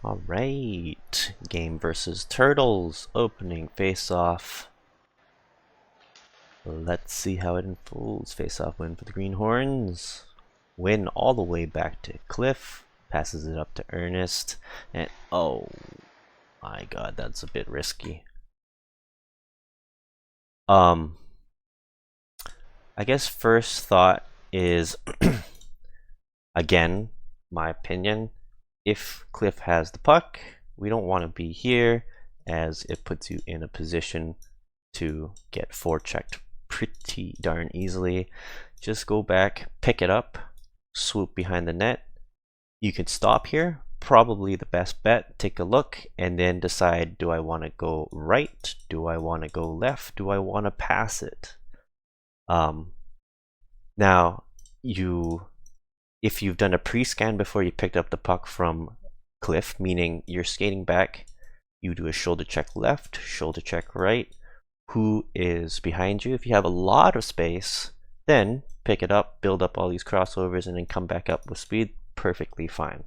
All right, Game versus Turtles, opening face-off. Let's see how it unfolds. Face-off win for the Greenhorns. Win all the way back to Cliff. Passes it up to Ernest. And oh my god, that's a bit risky. I guess first thought is, again, my opinion, if Cliff has the puck, we don't want to be here, as it puts you in a position to get forechecked pretty darn easily. Just go back, pick it up, swoop behind the net. You could stop here, probably the best bet. Take a look and then decide, do I want to go right? Do I want to go left? Do I want to pass it? Now, if you've done a pre-scan before you picked up the puck from Cliff, meaning you're skating back, you do a shoulder check left, shoulder check right, who is behind you. If you have a lot of space, then pick it up, build up all these crossovers, and then come back up with speed. Perfectly fine.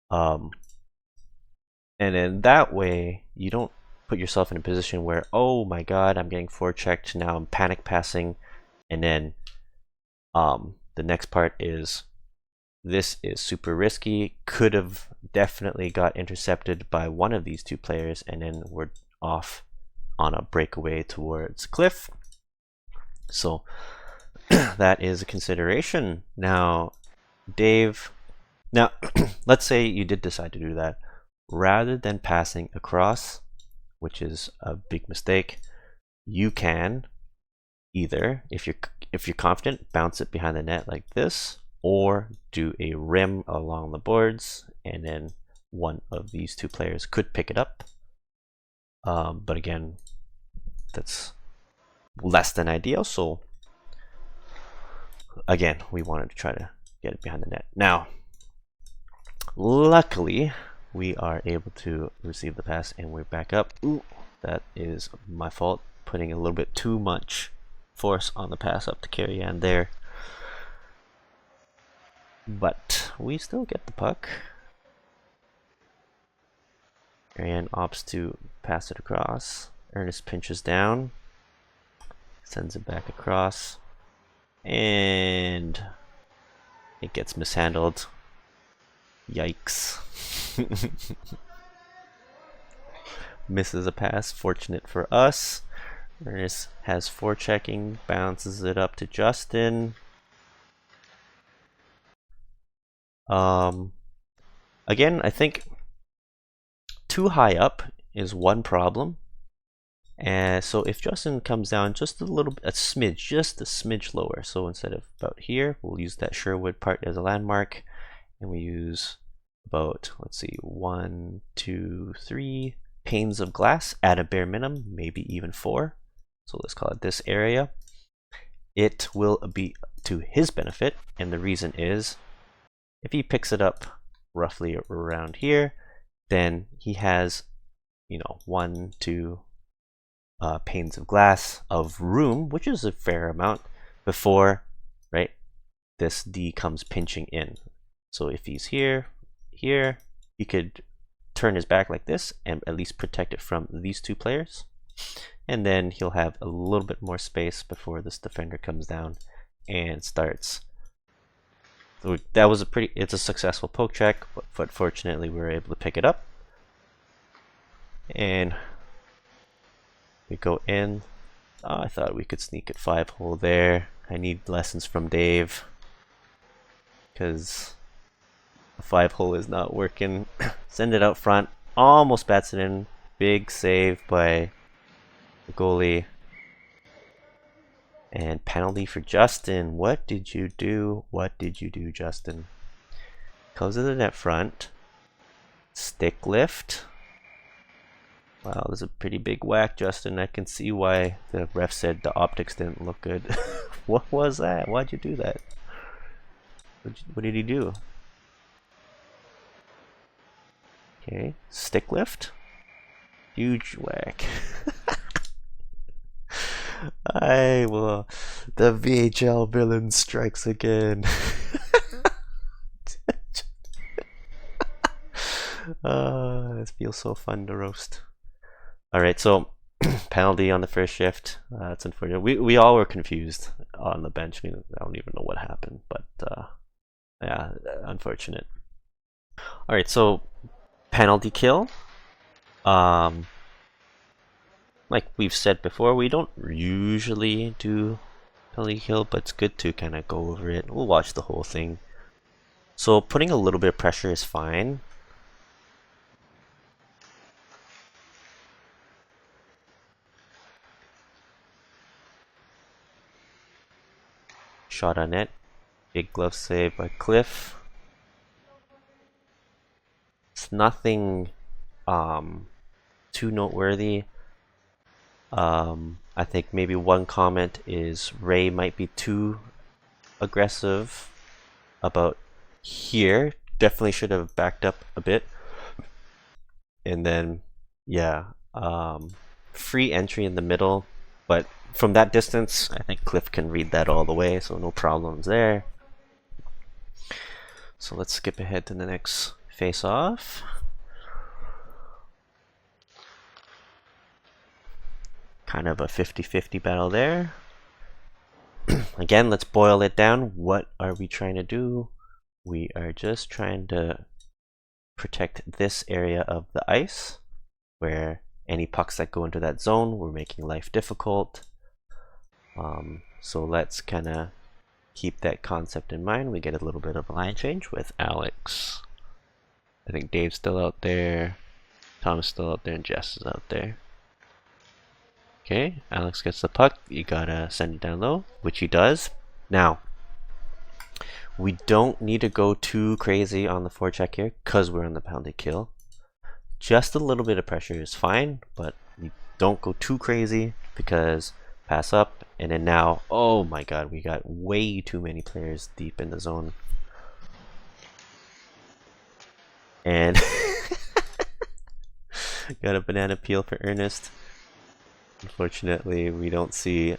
And then that way, you don't put yourself in a position where, oh my god, I'm getting forechecked, now I'm panic passing, and then the next part is, this is super risky, could have definitely got intercepted by one of these two players, and then we're off on a breakaway towards Cliff. So that is a consideration. Now, Dave, now let's say you did decide to do that. Rather than passing across, which is a big mistake, you can either, if you're confident, bounce it behind the net like this, or do a rim along the boards, and then one of these two players could pick it up. But again, that's less than ideal, so again, we wanted to try to get it behind the net. Now, luckily, we are able to receive the pass and we're back up. Ooh, that is my fault, putting a little bit too much force on the pass up to Carrie Ann there. But we still get the puck. Carrie Ann opts to pass it across. Ernest pinches down, sends it back across, and it gets mishandled. Yikes. Misses a pass, fortunate for us. Ernest has forechecking, bounces it up to Justin. Again, I think too high up is one problem. And so if Justin comes down just a smidge, just a smidge lower, so instead of about here, we'll use that Sherwood part as a landmark, and we use about, let's see, 1, 2, 3 panes of glass at a bare minimum, maybe even 4. So let's call it this area. It will be to his benefit, and the reason is, if he picks it up roughly around here, then he has, 1, 2 panes of glass of room, which is a fair amount, before, right, this D comes pinching in. So if he's here, he could turn his back like this and at least protect it from these two players. And then he'll have a little bit more space before this defender comes down and starts. So that was it's a successful poke check, but fortunately we were able to pick it up. And we go in. Oh, I thought we could sneak it 5-hole there. I need lessons from Dave, because the 5-hole is not working. Send it out front. Almost bats it in. Big save by the goalie. And penalty for Justin. What did you do? What did you do, Justin? Comes to the net front. Stick lift. Wow, there's a pretty big whack, Justin. I can see why the ref said the optics didn't look good. What was that? Why'd you do that? What did he do? Okay, stick lift. Huge whack. The VHL villain strikes again. It feels so fun to roast. All right, so penalty on the first shift. That's unfortunate. We all were confused on the bench. I don't even know what happened, but yeah, unfortunate. All right, so penalty kill. Like we've said before, we don't usually do penalty kill, but it's good to kind of go over it. We'll watch the whole thing. So putting a little bit of pressure is fine. Shot on net. Big glove save by Cliff. It's nothing too noteworthy. I think maybe one comment is Ray might be too aggressive about here. Definitely should have backed up a bit. And then, yeah, free entry in the middle, but from that distance, I think Cliff can read that all the way, so no problems there. So let's skip ahead to the next face-off. Kind of a 50-50 battle there. Again, let's boil it down. What are we trying to do? We are just trying to protect this area of the ice, where any pucks that go into that zone, we're making life difficult. So let's kind of keep that concept in mind. We get a little bit of a line change with Alex. I think Dave's still out there, Tom's still out there, and Jess is out there. Okay, Alex gets the puck. You gotta send it down low, which he does. Now, we don't need to go too crazy on the forecheck here because we're on the penalty kill. Just a little bit of pressure is fine, but we don't go too crazy because pass up, and then now, oh my god, we got way too many players deep in the zone. And got a banana peel for Ernest. Unfortunately, we don't see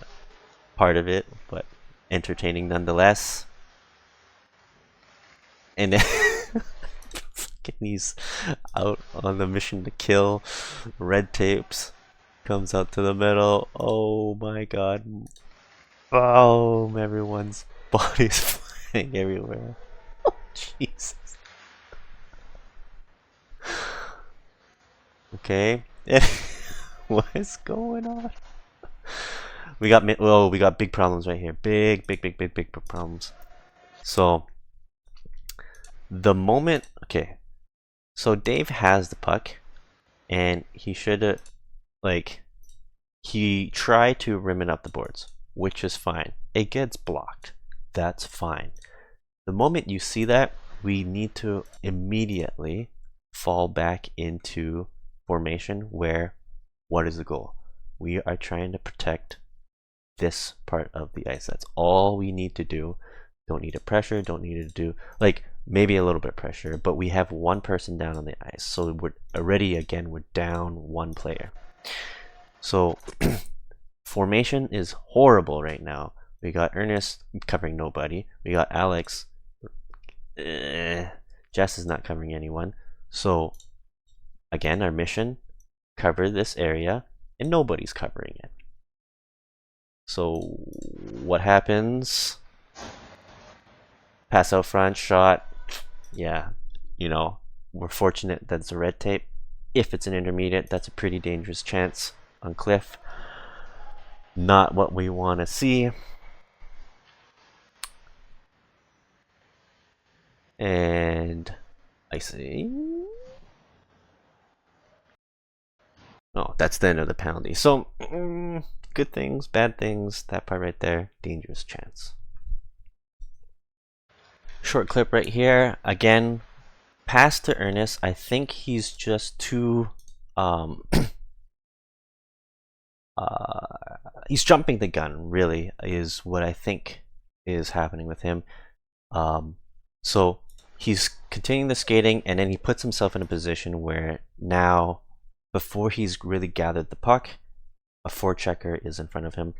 part of it, but entertaining nonetheless. And then he's out on the mission to kill. Red tapes. Comes out to the middle. Oh my god. Boom! Everyone's body's flying everywhere. Oh, Jesus. Okay. What is going on? We got big problems right here. Big problems. So the moment, okay, so Dave has the puck, and he should have, like, he tried to rim it up the boards, which is fine. It gets blocked. That's fine. The moment you see that, we need to immediately fall back into formation where, what is the goal? We are trying to protect this part of the ice. That's all we need to do. Don't need a pressure, don't need to do, like, maybe a little bit of pressure, but we have one person down on the ice. So we're already, again, we're down one player. So formation is horrible right now. We got Ernest covering nobody. We got Alex. Jess is not covering anyone. So again, our mission, cover this area, and nobody's covering it. So what happens? Pass out front, shot. Yeah, you know, we're fortunate that's a red tape. If it's an intermediate, that's a pretty dangerous chance on Cliff. Not what we want to see. And I see. Oh, that's the end of the penalty. So, good things, bad things, that part right there, dangerous chance. Short clip right here. Again, pass to Ernest. I think he's just too he's jumping the gun, really, is what I think is happening with him. So he's continuing the skating, and then he puts himself in a position where now, before he's really gathered the puck, a forechecker is in front of him,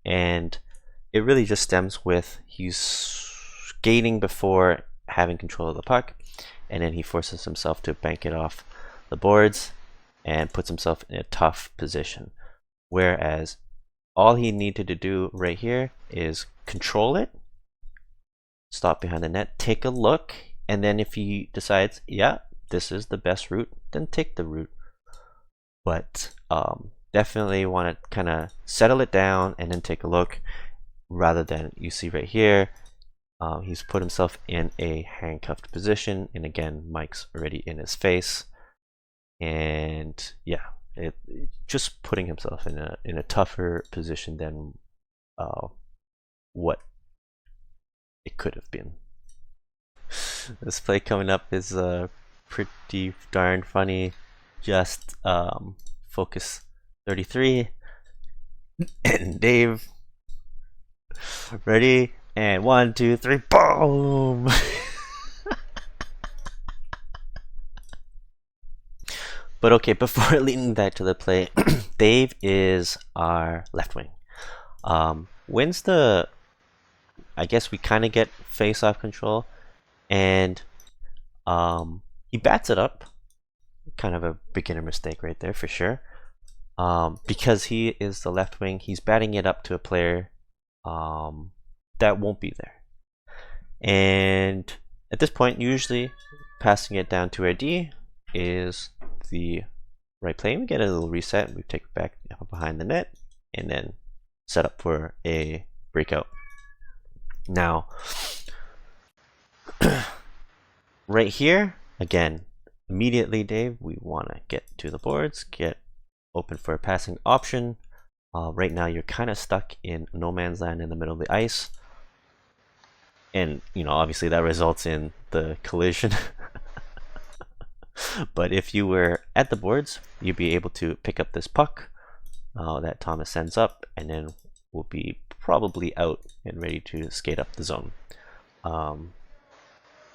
and it really just stems with he's skating before having control of the puck, and then he forces himself to bank it off the boards and puts himself in a tough position. Whereas all he needed to do right here is control it, stop behind the net, take a look, and then if he decides, yeah, this is the best route, then take the route. But definitely want to kind of settle it down and then take a look, rather than, you see right here, he's put himself in a handcuffed position, and again, Mike's already in his face, and yeah, just putting himself in a tougher position than what it could have been. This play coming up is pretty darn funny. Just focus 33 and Dave, ready, and 1, 2, 3, boom. But okay, before leading back to the play, Dave is our left wing. Wins the, I guess we kind of get face-off control, and he bats it up. Kind of a beginner mistake right there for sure. Because he is the left wing, he's batting it up to a player that won't be there. And at this point, usually passing it down to our D is the right play. We get a little reset, we take it back behind the net, and then set up for a breakout. Now, right here, again, immediately, Dave, we want to get to the boards, get open for a passing option. Right now, you're kind of stuck in no man's land in the middle of the ice. And, you know, obviously that results in the collision. But if you were at the boards, you'd be able to pick up this puck that Thomas sends up, and then we'll be probably out and ready to skate up the zone.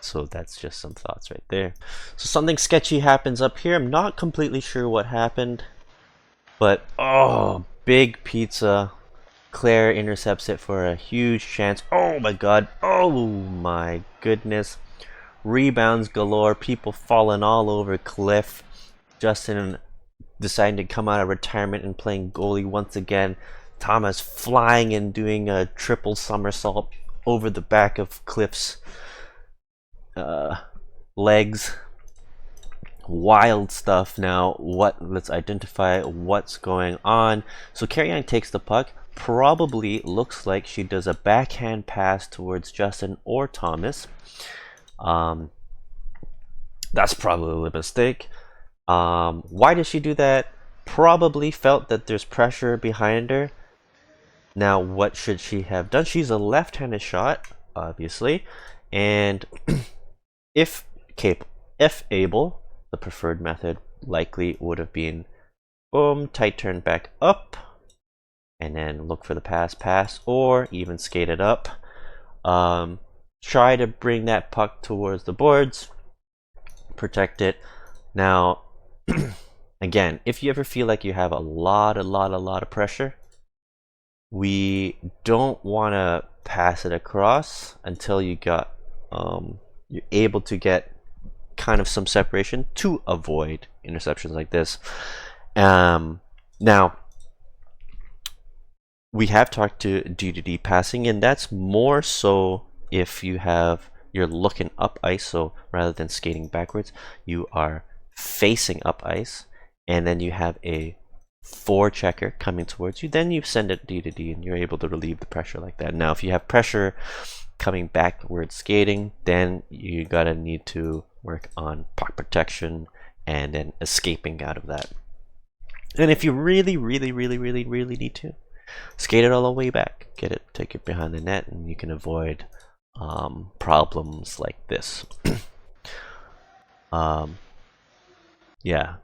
So that's just some thoughts right there. So something sketchy happens up here. I'm not completely sure what happened, but oh, big pizza. Claire intercepts it for a huge chance. Oh my god. Oh my goodness. Rebounds galore. People falling all over Cliff. Justin deciding to come out of retirement and playing goalie once again. Thomas flying and doing a triple somersault over the back of Cliff's legs. Wild stuff. Now let's identify what's going on. So Carrie Young takes the puck, probably looks like she does a backhand pass towards Justin or Thomas. That's probably a mistake. Why did she do that? Probably felt that there's pressure behind her. Now what should she have done? She's a left-handed shot, obviously, and if able, the preferred method likely would have been boom, tight turn back up, and then look for the pass, or even skate it up. Try to bring that puck towards the boards, protect it. Now, again, if you ever feel like you have a lot of pressure, we don't want to pass it across until you got you're able to get kind of some separation to avoid interceptions like this. Now, we have talked to D2D passing, and that's more so if you're looking up ice. So rather than skating backwards, you are facing up ice, and then you have a forechecker coming towards you. Then you send it D2D, and you're able to relieve the pressure like that. Now, if you have pressure coming backwards skating, then you gotta need to work on puck protection and then escaping out of that. And if you really need to, skate it all the way back, take it behind the net, and you can avoid problems like this. Yeah,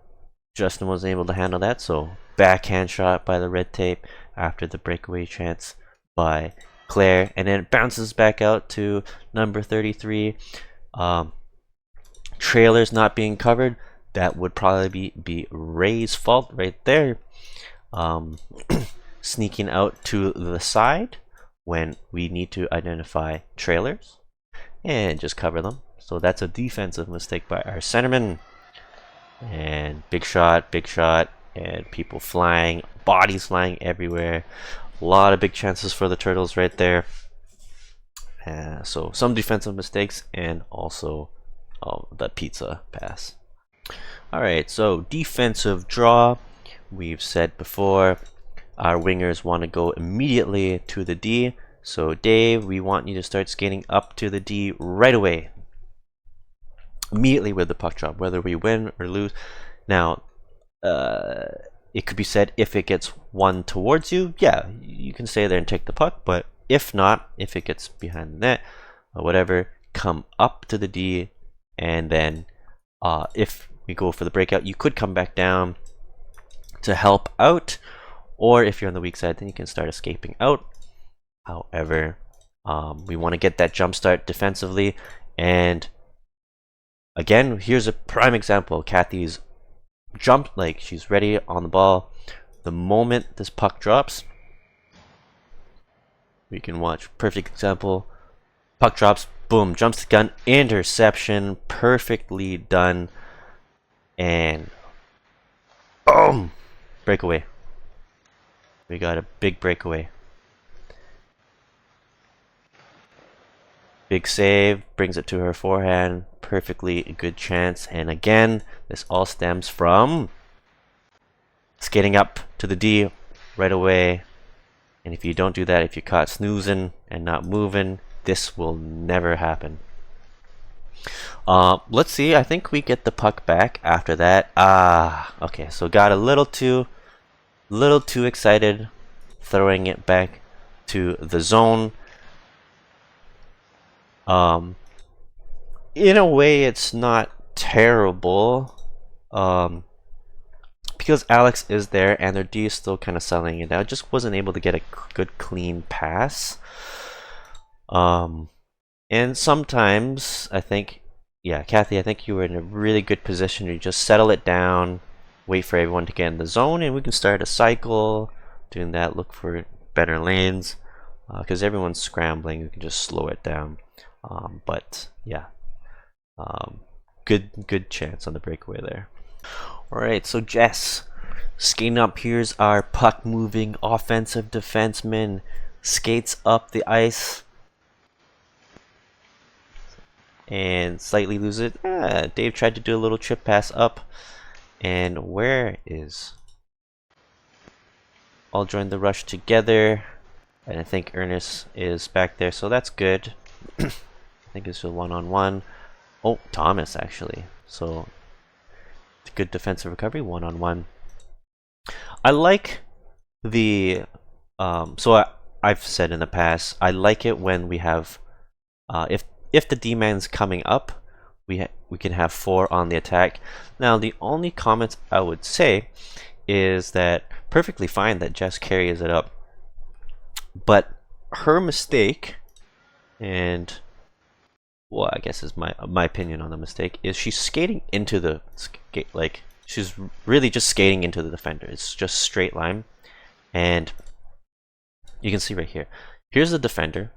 Justin wasn't able to handle that, so backhand shot by the red tape after the breakaway chance by Claire, and then it bounces back out to number 33. Trailers not being covered, that would probably be Ray's fault right there. Sneaking out to the side when we need to identify trailers and just cover them. So that's a defensive mistake by our centerman. And big shot, and people flying, bodies flying everywhere. A lot of big chances for the Turtles right there. So some defensive mistakes and also the pizza pass. Alright, so defensive draw. We've said before, our wingers want to go immediately to the D. So Dave, we want you to start skating up to the D right away. Immediately with the puck drop, whether we win or lose. Now, it could be said if it gets one towards you, yeah, you can stay there and take the puck, but if not, if it gets behind the net or whatever, come up to the D, and then if we go for the breakout, you could come back down to help out, or if you're on the weak side, then you can start escaping out. However, we want to get that jump start defensively, and again, here's a prime example. Kathy's jumped, like she's ready on the ball. The moment this puck drops, we can watch. Perfect example. Puck drops, boom, jumps the gun, interception, perfectly done, and boom, breakaway. We got a big breakaway. Big save, brings it to her forehand. Perfectly good chance. And again, this all stems from skating up to the D right away. And if you don't do that, if you're caught snoozing and not moving, this will never happen. Let's see. I think we get the puck back after that. Okay. So got a little too excited, throwing it back to the zone. In a way, it's not terrible, because Alex is there and their D is still kind of selling it out. Just wasn't able to get a good clean pass. And sometimes I think, yeah, Kathy, I think you were in a really good position to just settle it down, wait for everyone to get in the zone, and we can start a cycle. Doing that, look for better lanes, because everyone's scrambling. We can just slow it down. But yeah, good chance on the breakaway there. Alright, so Jess skating up. Here's our puck moving offensive defenseman, skates up the ice and slightly loses it. Dave tried to do a little trip pass up, and where is all joined the rush together, and I think Ernest is back there, so that's good. I think it's a one-on-one. Oh, Thomas actually. So good defensive recovery, one-on-one. I like the I've said in the past, I like it when we have if the D-man's coming up, we can have 4 on the attack. Now the only comments I would say is that perfectly fine that Jess carries it up, but her mistake, and well, I guess is my opinion on the mistake, is she's skating into the skate, like she's really just skating into the defender. It's just straight line, and you can see right here. Here's the defender.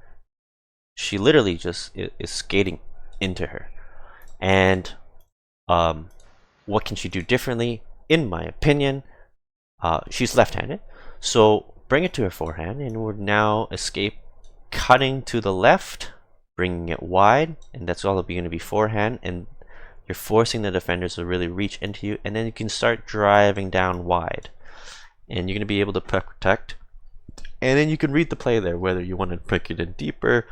She literally just is skating into her, and what can she do differently? In my opinion, she's left-handed, so bring it to her forehand, and we're now escape cutting to the left, bringing it wide, and that's all going to be forehand, and you're forcing the defenders to really reach into you, and then you can start driving down wide, and you're going to be able to protect, and then you can read the play there, whether you want to pick it in deeper,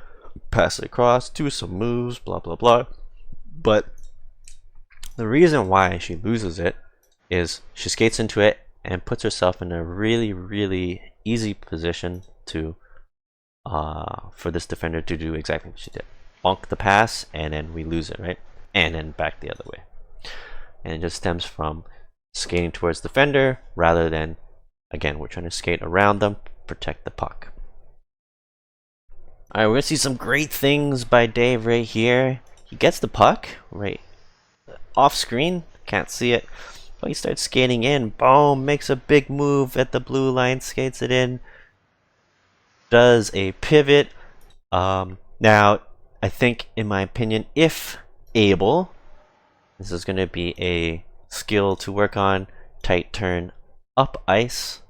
pass it across, do some moves, blah blah blah. But the reason why she loses it is she skates into it and puts herself in a really easy position to for this defender to do exactly what she did. Bonk the pass, and then we lose it, right? And then back the other way. And it just stems from skating towards the defender rather than, again, we're trying to skate around them, protect the puck. Alright, we're gonna see some great things by Dave right here. He gets the puck right off screen, can't see it, but he starts skating in, boom, makes a big move at the blue line, skates it in, does a pivot. Now I think, in my opinion, if able, this is going to be a skill to work on. Tight turn up ice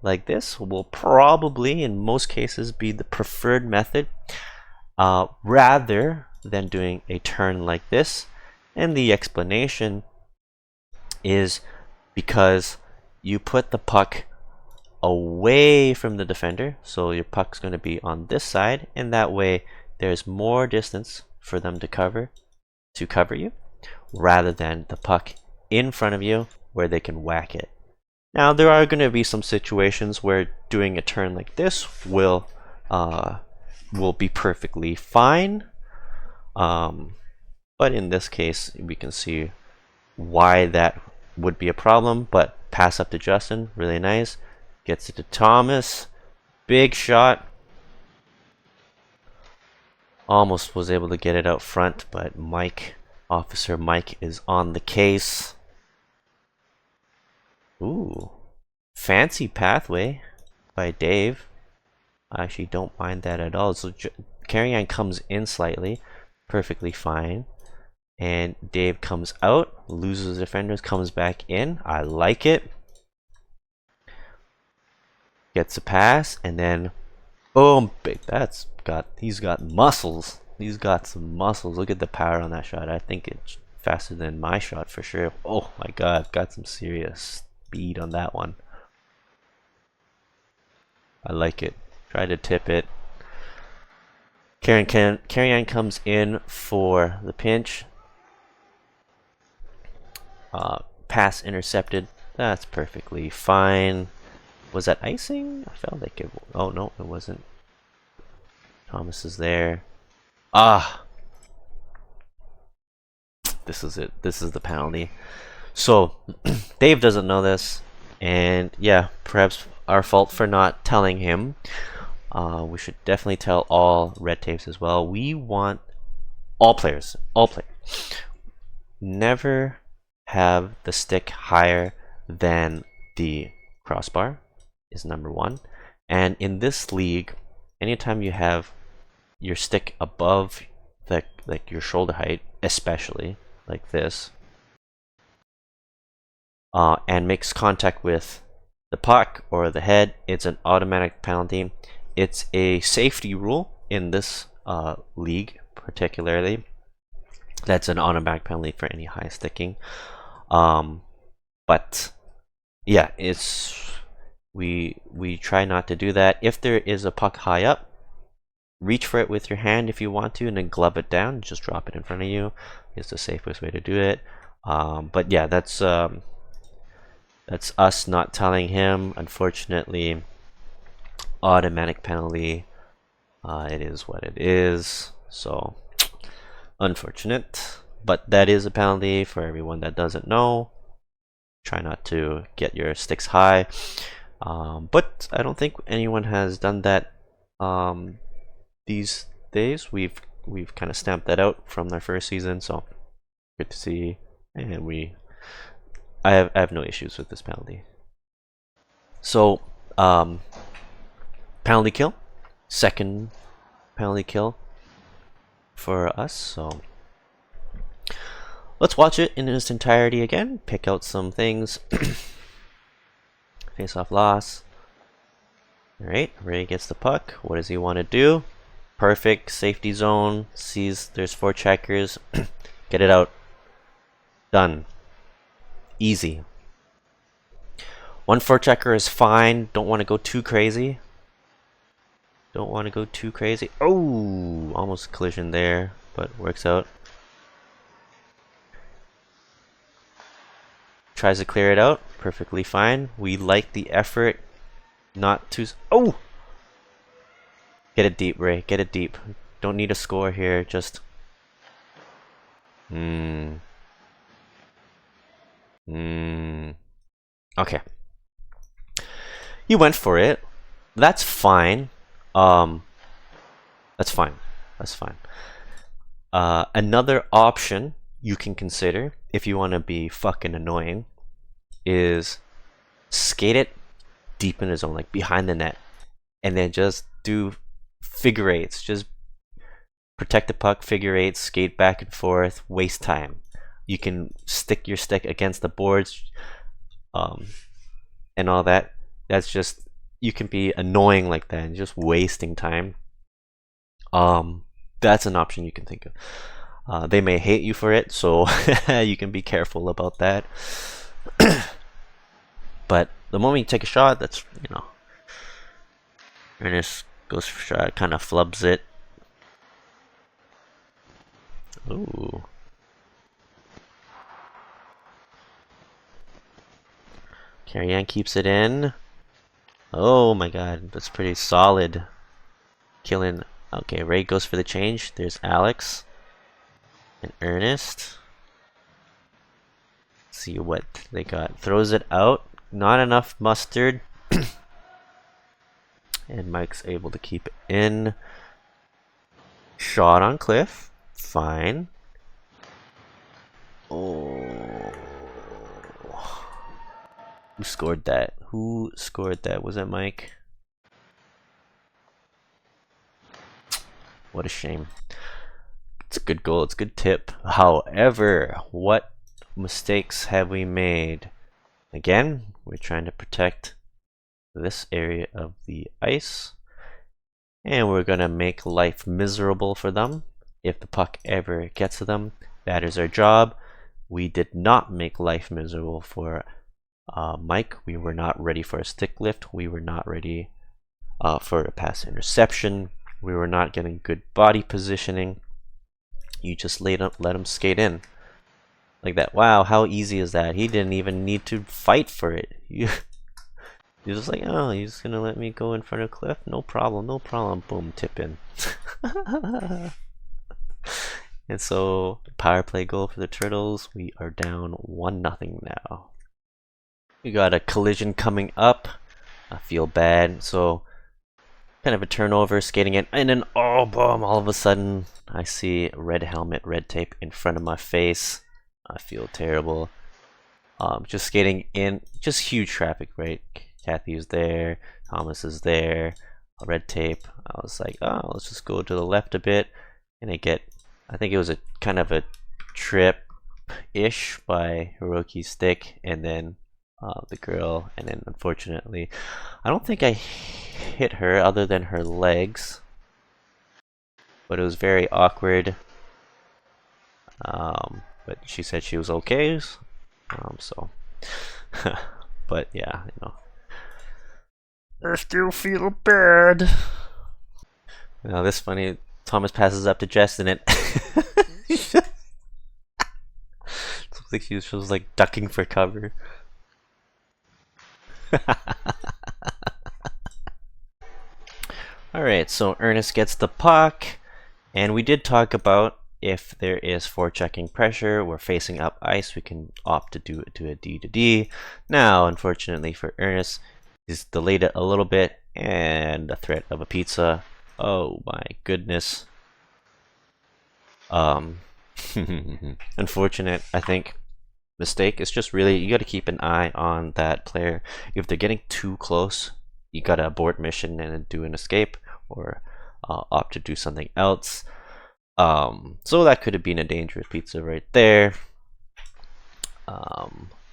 like this will probably, in most cases, be the preferred method rather than doing a turn like this. And the explanation is because you put the puck away from the defender, so your puck's going to be on this side, and that way there's more distance for them to cover you, rather than the puck in front of you where they can whack it. Now there are going to be some situations where doing a turn like this will be perfectly fine, but in this case we can see why that would be a problem. But pass up to Justin, really nice, gets it to Thomas, big shot, almost was able to get it out front, but Officer Mike is on the case. Ooh, fancy pathway by Dave. I actually don't mind that at all. So Carry-On comes in slightly, perfectly fine. And Dave comes out, loses defenders, comes back in. I like it. Gets a pass, and then boom, big. He's got muscles. He's got some muscles. Look at the power on that shot. I think it's faster than my shot for sure. Oh my god, got some serious speed on that one. I like it. Try to tip it. Carry-On comes in for the pinch. Pass intercepted. That's perfectly fine. Was that icing? I felt like it. Oh no, it wasn't. Thomas is there. Ah, this is it. This is the penalty. So Dave doesn't know this, and yeah, perhaps our fault for not telling him. We should definitely tell all red tapes as well. We want all players, never have the stick higher than the crossbar is number one. And in this league, anytime you have your stick above like your shoulder height, especially like this, and makes contact with the puck or the head, it's an automatic penalty. It's a safety rule in this league particularly. That's an automatic penalty for any high sticking. But yeah, we try not to do that. If there is a puck high up, reach for it with your hand if you want to, and then glove it down. Just drop it in front of you. It's the safest way to do it. But yeah, that's us not telling him. Unfortunately, automatic penalty. It is what it is. So unfortunate, but that is a penalty for everyone that doesn't know. Try not to get your sticks high. But I don't think anyone has done that these days. We've kind of stamped that out from their first season, so good to see. And I have no issues with this penalty. So penalty kill, second penalty kill for us. So let's watch it in its entirety again. Pick out some things. Face-off loss. Alright, Ray gets the puck. What does he want to do? Perfect. Safety zone. Sees there's 4 checkers. Get it out. Done. Easy. 1 4-checker is fine. Don't want to go too crazy. Don't want to go too crazy. Oh, almost collision there, but works out. Tries to clear it out. Perfectly fine. We like the effort. Not too... Oh! Get it deep, Ray. Get it deep. Don't need a score here. Just... Okay. He went for it. That's fine. That's fine. That's fine. Another option you can consider, if you want to be fucking annoying, is skate it deep in the zone, like behind the net, and then just do figure eights. Just protect the puck, figure eight, skate back and forth, waste time. You can stick your stick against the boards and all that. That's just, you can be annoying like that and just wasting time. That's an option you can think of. They may hate you for it, so you can be careful about that. But the moment you take a shot, that's, you know, Ernest goes for shot, kind of flubs it. Ooh. Carrie-Anne keeps it in. Oh my god, that's pretty solid. Killing. Okay, Ray goes for the change. There's Alex and Ernest. See what they got. Throws it out. Not enough mustard. And Mike's able to keep it in. Shot on Cliff. Fine. Oh. Who scored that? Who scored that? Was that Mike? What a shame. It's a good goal. It's a good tip. However, what mistakes have we made? Again, we're trying to protect this area of the ice. And we're going to make life miserable for them. If the puck ever gets to them, that is our job. We did not make life miserable for Mike. We were not ready for a stick lift. We were not ready for a pass interception. We were not getting good body positioning. You just let him skate in like that. Wow, how easy is that? He didn't even need to fight for it. You're just like, oh, he's just gonna let me go in front of Cliff? No problem, no problem. Boom, tip in. And so, power play goal for the Turtles. We are down 1-0 now. We got a collision coming up. I feel bad. So, kind of a turnover, skating in, and then, oh, boom, all of a sudden, I see red helmet, red tape in front of my face. I feel terrible. Just skating in, just huge traffic, right? Kathy is there, Thomas is there, red tape. I was like, oh, let's just go to the left a bit, and I think it was a kind of a trip-ish by Hiroki's stick, and then the girl, and then unfortunately, I don't think I hit her other than her legs, but it was very awkward. But she said she was okay, so, but yeah, you know. I still feel bad. Now this funny, Thomas passes up to Jess and it looks like she was like ducking for cover. Alright, so Ernest gets the puck, and we did talk about if there is forechecking pressure, we're facing up ice, we can opt to do it to a D to D. Now, unfortunately for Ernest, he's delayed it a little bit, and the threat of a pizza. Oh my goodness. Unfortunate, I think. Mistake. It's just really, you got to keep an eye on that player. If they're getting too close, you got to abort mission and do an escape, or opt to do something else. So that could have been a dangerous pizza right there.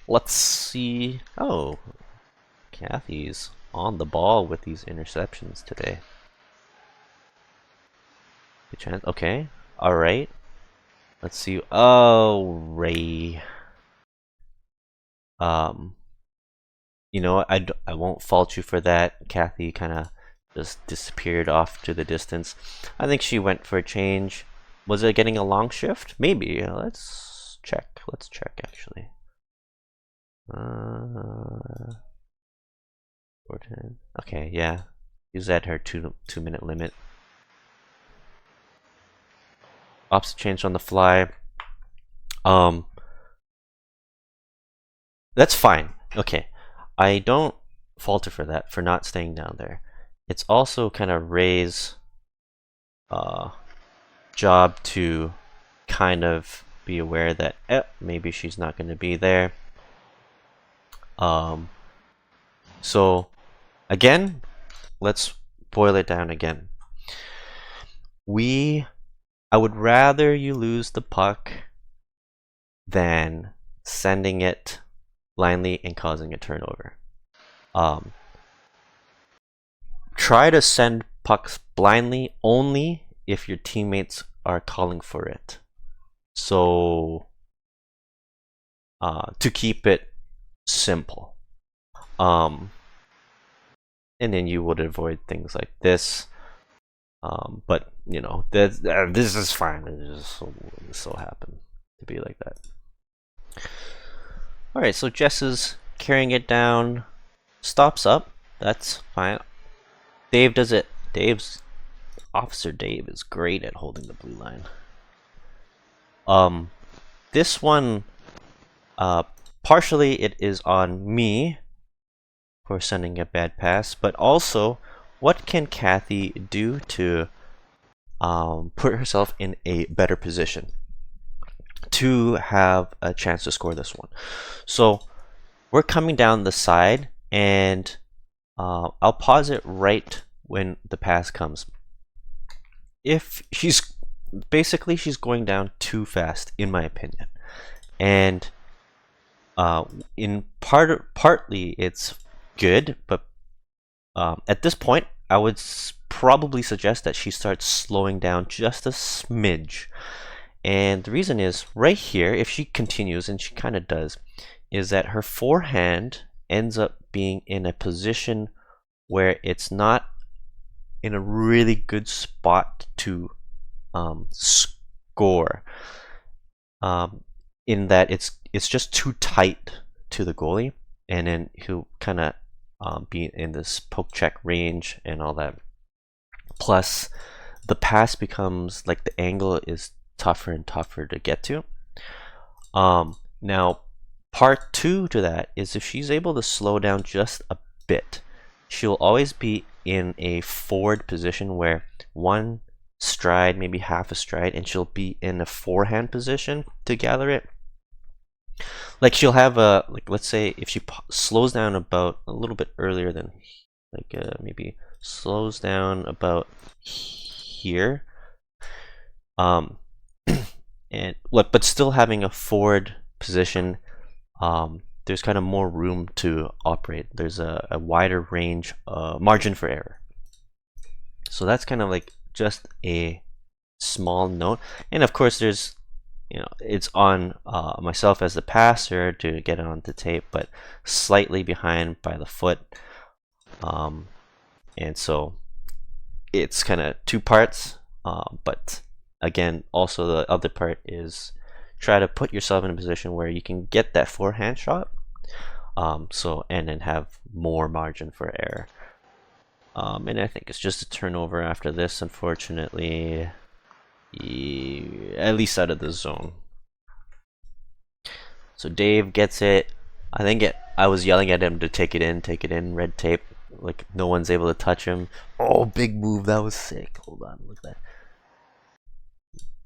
Let's see. Oh, Kathy's on the ball with these interceptions today. Good chance. Okay. All right. Let's see. Oh, Ray. You know, I won't fault you for that. Kathy kind of just disappeared off to the distance. I think she went for a change. Was it getting a long shift? Maybe. Let's check. Let's check actually. 410. Okay, yeah. Use at her 2-minute limit. Opposite change on the fly. That's fine. Okay. I don't fault her for that, for not staying down there. It's also kind of Ray's job to kind of be aware that maybe she's not going to be there. So again, let's boil it down again. We I would rather you lose the puck than sending it blindly and causing a turnover. Try to send pucks blindly only if your teammates are calling for it. So to keep it simple. And then you would avoid things like this. But you know, this is fine. It just so happened to be like that. All right, so Jess is carrying it down, stops up. That's fine. Dave does it. Officer Dave is great at holding the blue line. This one, partially it is on me for sending a bad pass, but also, what can Kathy do to put herself in a better position to have a chance to score this one? So we're coming down the side, and I'll pause it right when the pass comes. If she's going down too fast, in my opinion, and partly it's good, but at this point I would probably suggest that she starts slowing down just a smidge. And the reason is, right here, if she continues, and she kind of does, is that her forehand ends up being in a position where it's not in a really good spot to score, in that it's just too tight to the goalie, and then he'll kind of be in this poke check range and all that. Plus, the pass becomes like the angle is tougher and tougher to get to. Now, part two to that is, if she's able to slow down just a bit, she'll always be in a forward position where one stride, maybe half a stride, and she'll be in a forehand position to gather it. Like, she'll have a, like, let's say if she slows down about a little bit earlier than, like, maybe slows down about here, and but still having a forward position, there's kind of more room to operate. There's a wider range, margin for error. So that's kind of like just a small note. And of course, there's, you know, it's on myself as the passer to get it onto tape, but slightly behind by the foot. And so it's kind of two parts, but again, also the other part is try to put yourself in a position where you can get that forehand shot, and then have more margin for error. And I think it's just a turnover after this, unfortunately, at least out of the zone. So Dave gets it. I was yelling at him to take it in, red tape. Like, no one's able to touch him. Oh, big move, that was sick. Hold on, look at that.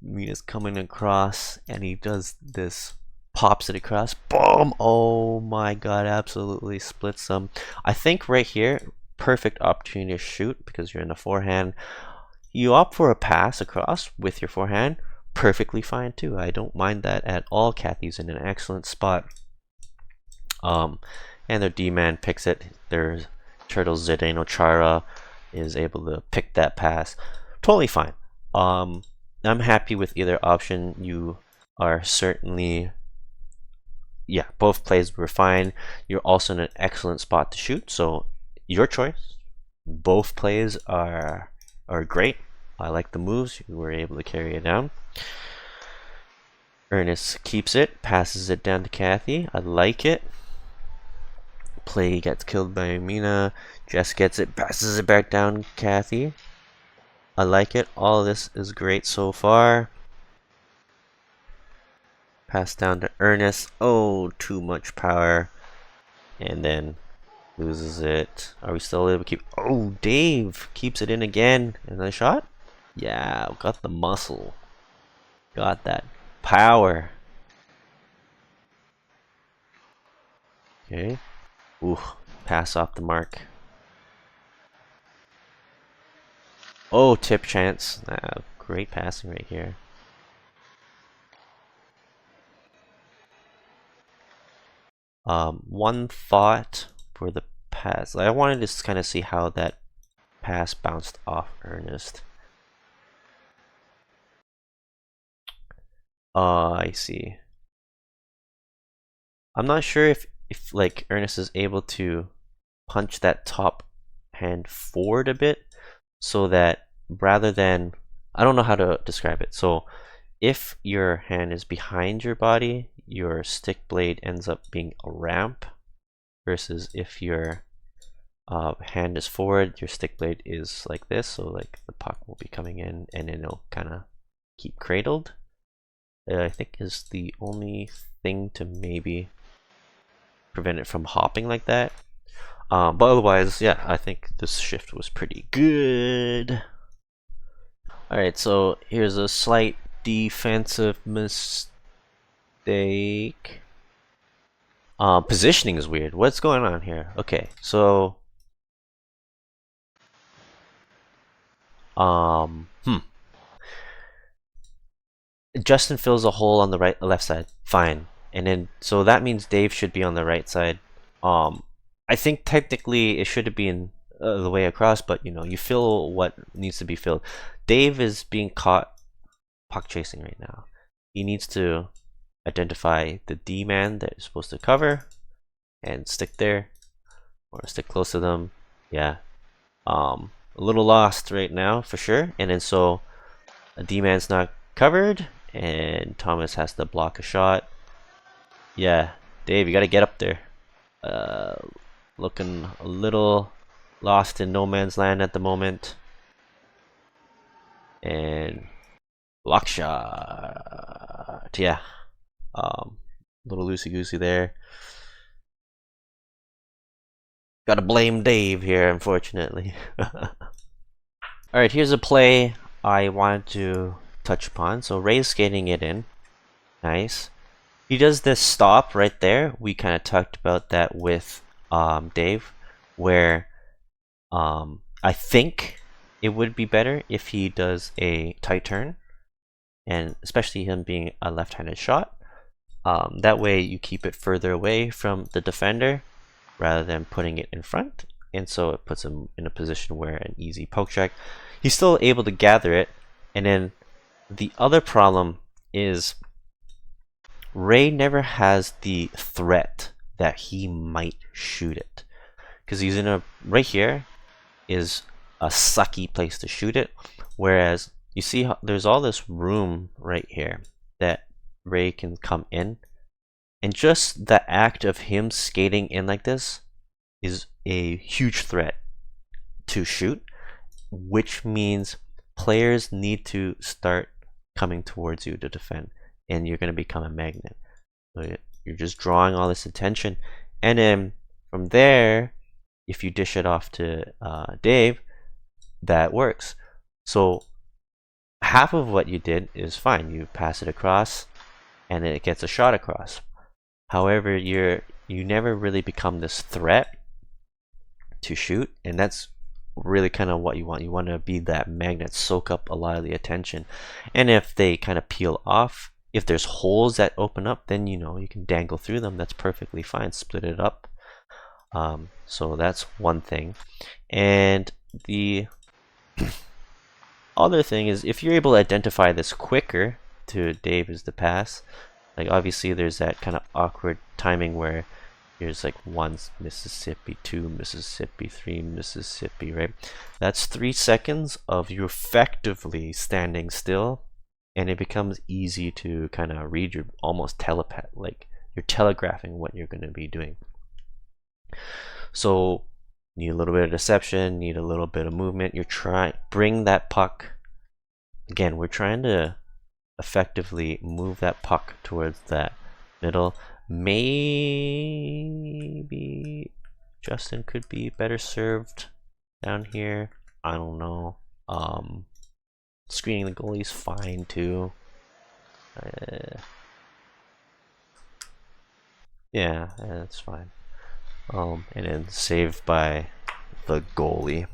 Mina's coming across, and he does this, pops it across, boom! Oh my god, absolutely splits them. I think right here, perfect opportunity to shoot because you're in the forehand. You opt for a pass across with your forehand, perfectly fine too. I don't mind that at all. Kathy's in an excellent spot. And their D-man picks it. Their Turtle Zdeno Chara is able to pick that pass. Totally fine. I'm happy with either option. You are certainly, yeah, both plays were fine. You're also in an excellent spot to shoot, so your choice. Both plays are great. I like the moves. You were able to carry it down. Ernest keeps it, passes it down to Kathy. I like it. Play gets killed by Mina. Jess gets it, passes it back down to Kathy. I like it. All of this is great so far. Pass down to Ernest. Oh, too much power. And then loses it. Are we still able to keep? Oh, Dave keeps it in again. Another shot? Yeah, got the muscle. Got that power. Okay. Ooh, pass off the mark. Oh, tip chance. great passing right here. One thought for the pass. I wanted to kind of see how that pass bounced off Ernest. I see. I'm not sure if like Ernest is able to punch that top hand forward a bit, so that rather than, I don't know how to describe it. So if your hand is behind your body, your stick blade ends up being a ramp, versus if your hand is forward, your stick blade is like this, so like the puck will be coming in and then it'll kind of keep cradled. I think is the only thing to maybe prevent it from hopping like that. But otherwise, yeah, I think this shift was pretty good. Alright, so here's a slight defensive mistake. Positioning is weird. What's going on here? Okay, so Justin fills a hole on the left side. Fine. And then so that means Dave should be on the right side. I think technically it should have been the way across, but you know, you fill what needs to be filled. Dave is being caught puck chasing right now. He needs to identify the D man that is supposed to cover and stick there, or stick close to them. Yeah. A little lost right now for sure. And then so a D man's not covered, and Thomas has to block a shot. Yeah, Dave, you gotta get up there. Looking a little lost in no man's land at the moment. And block shot. Yeah. Little loosey-goosey there. Gotta blame Dave here, unfortunately. Alright, here's a play I wanted to touch upon. So Ray's skating it in. Nice. He does this stop right there. We kind of talked about that with Dave, where I think it would be better if he does a tight turn, and especially him being a left-handed shot. That way you keep it further away from the defender rather than putting it in front, and so it puts him in a position where an easy poke check. He's still able to gather it, and then the other problem is Ray never has the threat that he might shoot it, because he's in a, right here is a sucky place to shoot it, whereas you see how there's all this room right here that Ray can come in, and just the act of him skating in like this is a huge threat to shoot, which means players need to start coming towards you to defend, and you're going to become a magnet. So you're just drawing all this attention, and then from there, if you dish it off to Dave, that works. So half of what you did is fine. You pass it across, and then it gets a shot across. However, you never really become this threat to shoot, and that's really kind of what you want. You want to be that magnet, soak up a lot of the attention, and if they kind of peel off, if there's holes that open up, then you know you can dangle through them. That's perfectly fine. Split it up. So that's one thing. And the other thing is, if you're able to identify this quicker to Dave is the pass, like obviously there's that kind of awkward timing where here's like 1 Mississippi, 2 Mississippi, 3 Mississippi, right? That's 3 seconds of you effectively standing still, and it becomes easy to kind of read your almost telepath, like you're telegraphing what you're going to be doing. So need a little bit of deception, need a little bit of movement. You're trying bring that puck. Again, we're trying to effectively move that puck towards that middle. Maybe Justin could be better served down here. I don't know. Screening the goalie's fine too. Yeah, that's fine. And then saved by the goalie.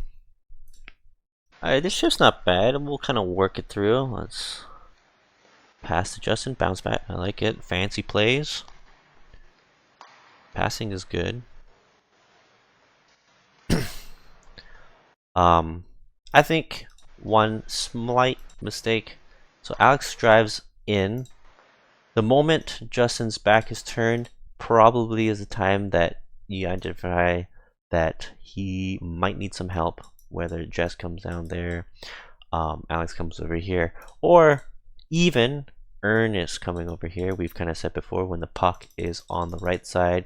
Alright, this shift's not bad. We'll kind of work it through. Let's pass to Justin, bounce back. I like it. Fancy plays. Passing is good. I think one slight mistake. So Alex drives in. The moment Justin's back is turned, probably is the time that you identify that he might need some help. Whether Jess comes down there, Alex comes over here, or even Ernest coming over here. We've kind of said before, when the puck is on the right side,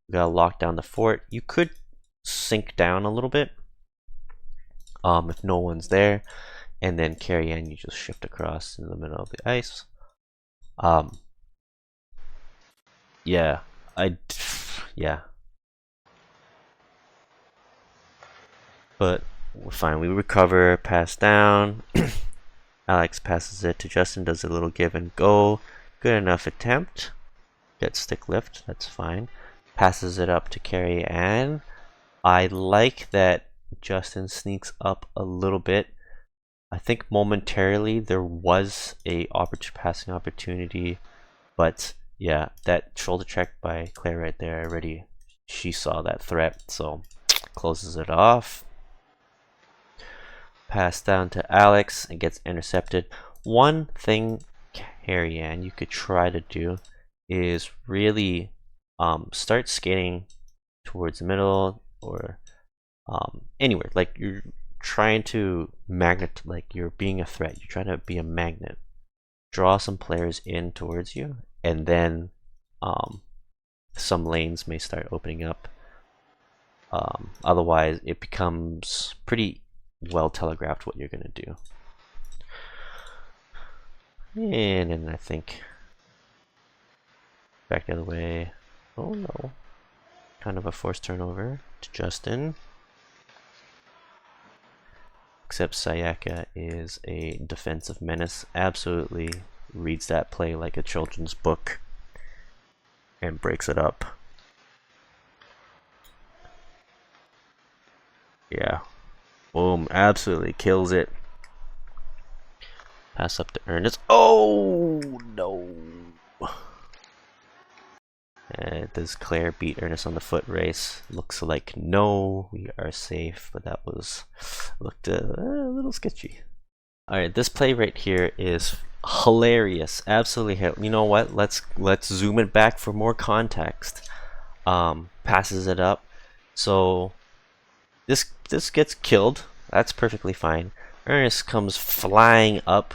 we gotta lock down the fort. You could sink down a little bit if no one's there, and then carry in. You just shift across in the middle of the ice. Yeah, yeah. But we're fine. We recover, pass down. Alex passes it to Justin, does a little give and go. Good enough attempt. Get stick lift, that's fine. Passes it up to Carrie Ann. I like that Justin sneaks up a little bit. I think momentarily there was a passing opportunity, but yeah, that shoulder check by Claire right there already, she saw that threat, so closes it off. Pass down to Alex and gets intercepted. One thing, Carrie Ann, you could try to do is really start skating towards the middle or anywhere. Like you're trying to like you're being a threat. You're trying to be a magnet. Draw some players in towards you, and then some lanes may start opening up. Otherwise, it becomes pretty well telegraphed what you're gonna do. And then I think back the other way. Oh no. Kind of a forced turnover to Justin. Except Sayaka is a defensive menace. Absolutely reads that play like a children's book and breaks it up. Yeah. Boom. Absolutely kills it. Pass up to Ernest. Oh no. Does Claire beat Ernest on the foot race? Looks like no, we are safe, but that looked a little sketchy. Alright, this play right here is hilarious. Absolutely. You know what? Let's zoom it back for more context. Passes it up. So this gets killed. That's perfectly fine. Ernest comes flying up,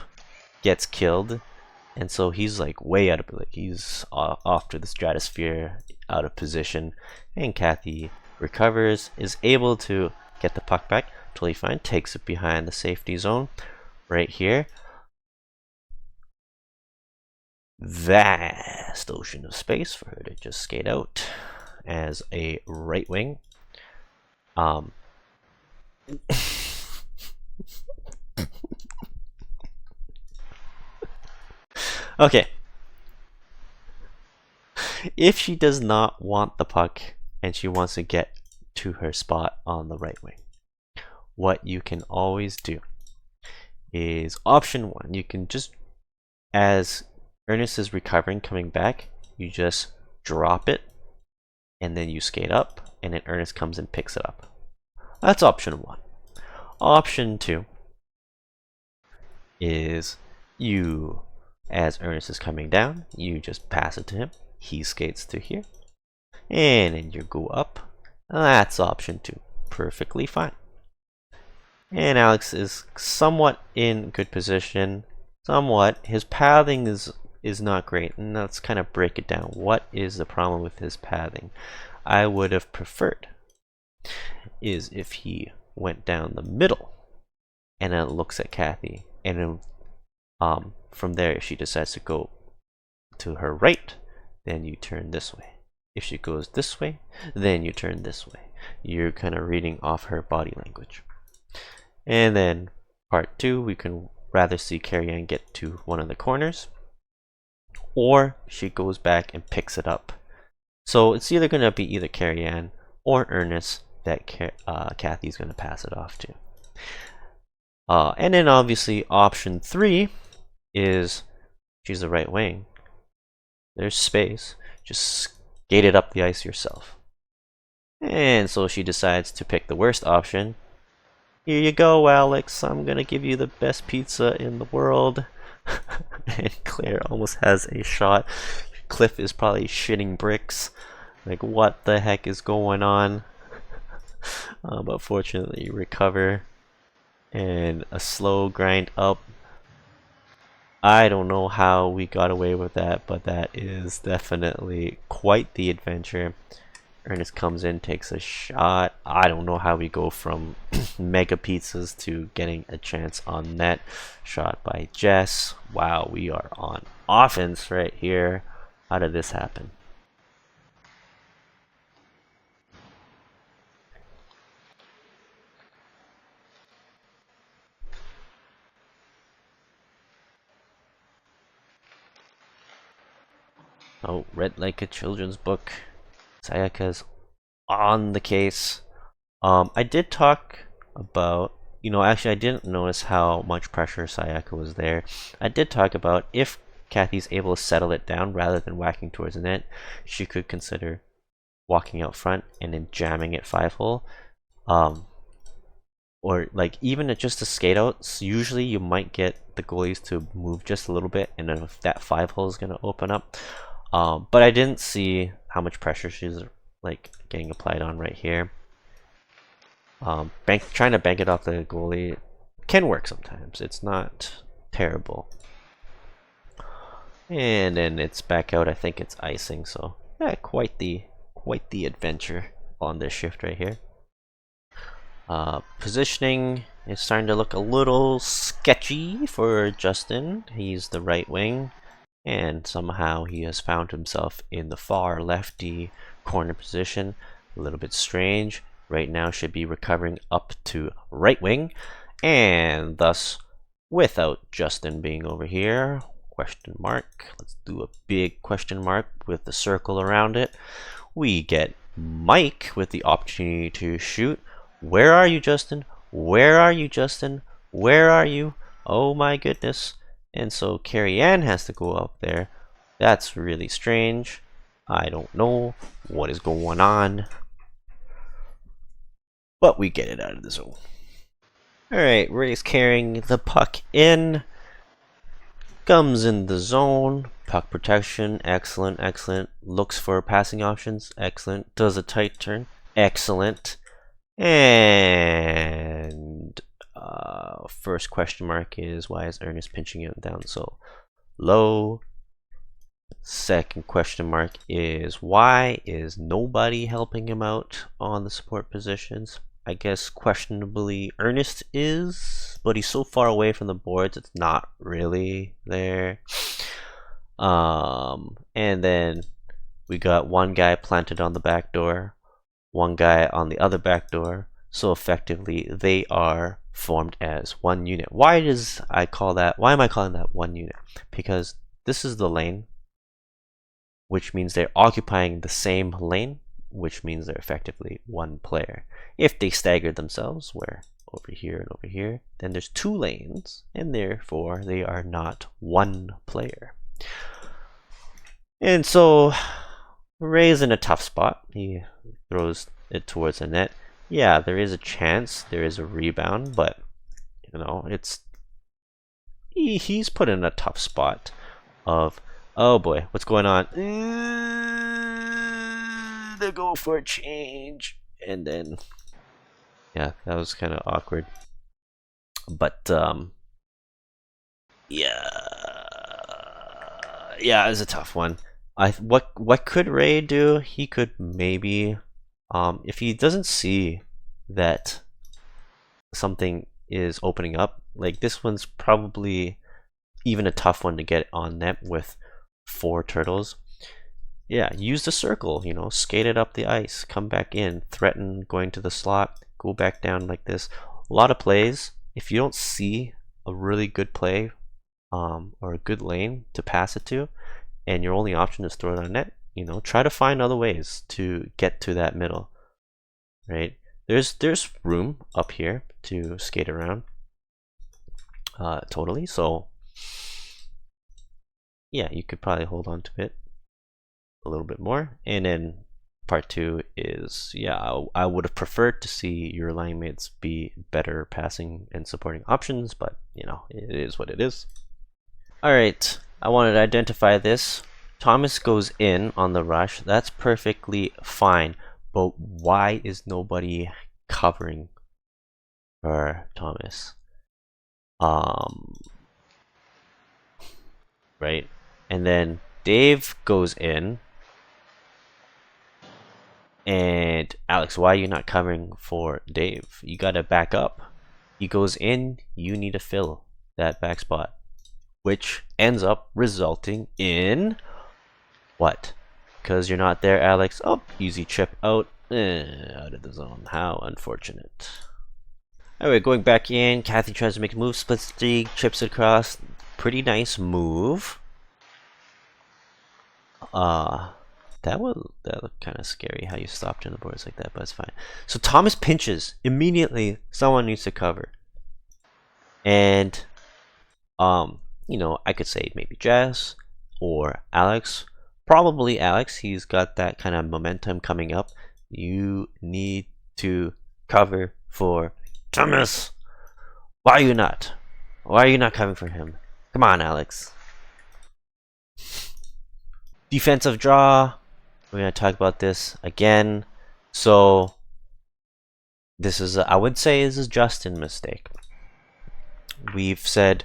gets killed. And so he's like way out of, like he's off to the stratosphere, out of position. And Kathy recovers, is able to get the puck back, totally fine, takes it behind the safety zone right here. Vast ocean of space for her to just skate out as a right wing. Okay. If she does not want the puck and she wants to get to her spot on the right wing, what you can always do is option one. You can just, as Ernest is recovering, coming back, you just drop it and then you skate up and then Ernest comes and picks it up. That's option one. Option two is you, as Ernest is coming down, you just pass it to him. He skates to here. And then you go up. That's option two. Perfectly fine. And Alex is somewhat in good position. Somewhat. His pathing is not great. And let's kind of break it down. What is the problem with his pathing? I would have preferred is if he went down the middle and then looks at Kathy, and then from there, if she decides to go to her right, then you turn this way. If she goes this way, then you turn this way. You're kind of reading off her body language. And then part two, we can rather see Carrie Ann get to one of the corners, or she goes back and picks it up. So it's either going to be either Carrie Ann or Ernest that Kathy's going to pass it off to. And then obviously option 3 is she's the right wing. There's space. Just skate it up the ice yourself. And so she decides to pick the worst option. Here you go, Alex. I'm gonna give you the best pizza in the world. And Claire almost has a shot. Cliff is probably shitting bricks. Like, what the heck is going on? But fortunately, you recover. And a slow grind up. I don't know how we got away with that, but that is definitely quite the adventure. Ernest comes in, takes a shot. I don't know how we go from mega pizzas to getting a chance on net. Shot by Jess. Wow, we are on offense right here. How did this happen? Oh, read like a children's book. Sayaka's on the case. I did talk about, actually I didn't notice how much pressure Sayaka was there. I did talk about if Kathy's able to settle it down rather than whacking towards the net, she could consider walking out front and then jamming it 5-hole. Or like even just a skate out, usually you might get the goalies to move just a little bit, and then if that 5-hole is going to open up. But I didn't see how much pressure she's like getting applied on right here. Trying to bank it off the goalie can work sometimes. It's not terrible. And then it's back out. I think it's icing. So yeah, quite the adventure on this shift right here. Positioning is starting to look a little sketchy for Justin. He's the right wing, and somehow he has found himself in the far lefty corner position. A little bit strange. Right now should be recovering up to right wing, and thus without Justin being over here. Question mark. Let's do a big question mark with the circle around it. We get Mike with the opportunity to shoot. Where are you, Justin? Where are you, Justin? Where are you? Oh my goodness. And so Carrie Ann has to go up there. That's really strange. I don't know what is going on. But we get it out of the zone. Alright, Ray's carrying the puck in. Comes in the zone. Puck protection. Excellent, excellent. Looks for passing options. Excellent. Does a tight turn. Excellent. And first question mark is, why is Ernest pinching him down so low? Second question mark is, why is nobody helping him out on the support positions? I guess questionably Ernest is, but he's so far away from the boards it's not really there. And then we got one guy planted on the back door, one guy on the other back door, so effectively they are formed as one unit. Why am I calling that one unit? Because this is the lane, which means they're occupying the same lane, which means they're effectively one player. If they stagger themselves, where over here and over here, then there's two lanes, and therefore they are not one player. And so Ray's in a tough spot. He throws it towards the net. Yeah, there is a chance, there is a rebound, but he's put in a tough spot of, oh boy, what's going on? They go for a change, and then yeah, that was kind of awkward. But yeah, it was a tough one. What could Ray do? He could maybe, if he doesn't see that something is opening up, like this one's probably even a tough one to get on net with 4 turtles. Yeah, use the circle, skate it up the ice, come back in, threaten going to the slot, go back down like this. A lot of plays, if you don't see a really good play or a good lane to pass it to, and your only option is throw it on net, try to find other ways to get to that middle, right? There's room up here to skate around. totally. So yeah, you could probably hold on to it a little bit more. And then part two is, yeah, I would have preferred to see your line mates be better passing and supporting options, but you know, it is what it is. All right, I wanted to identify this. Thomas goes in on the rush. That's perfectly fine, but why is nobody covering for Thomas? Right? And then Dave goes in. And Alex, why are you not covering for Dave? You gotta back up. He goes in, you need to fill that back spot. Which ends up resulting in what? Because you're not there, Alex. Oh, easy chip out. Out of the zone. How unfortunate. Anyway, going back in, Kathy tries to make a move, splits the chips across. Pretty nice move. That looked kind of scary how you stopped in the boards like that, but it's fine. So Thomas pinches immediately. Someone needs to cover, and you know, I could say maybe Jess or Alex. Probably Alex. He's got that kind of momentum coming up. You need to cover for Thomas. Why are you not? Why are you not covering for him? Come on, Alex. Defensive draw. We're going to talk about this again. So this is, I would say, this is Justin's mistake. We've said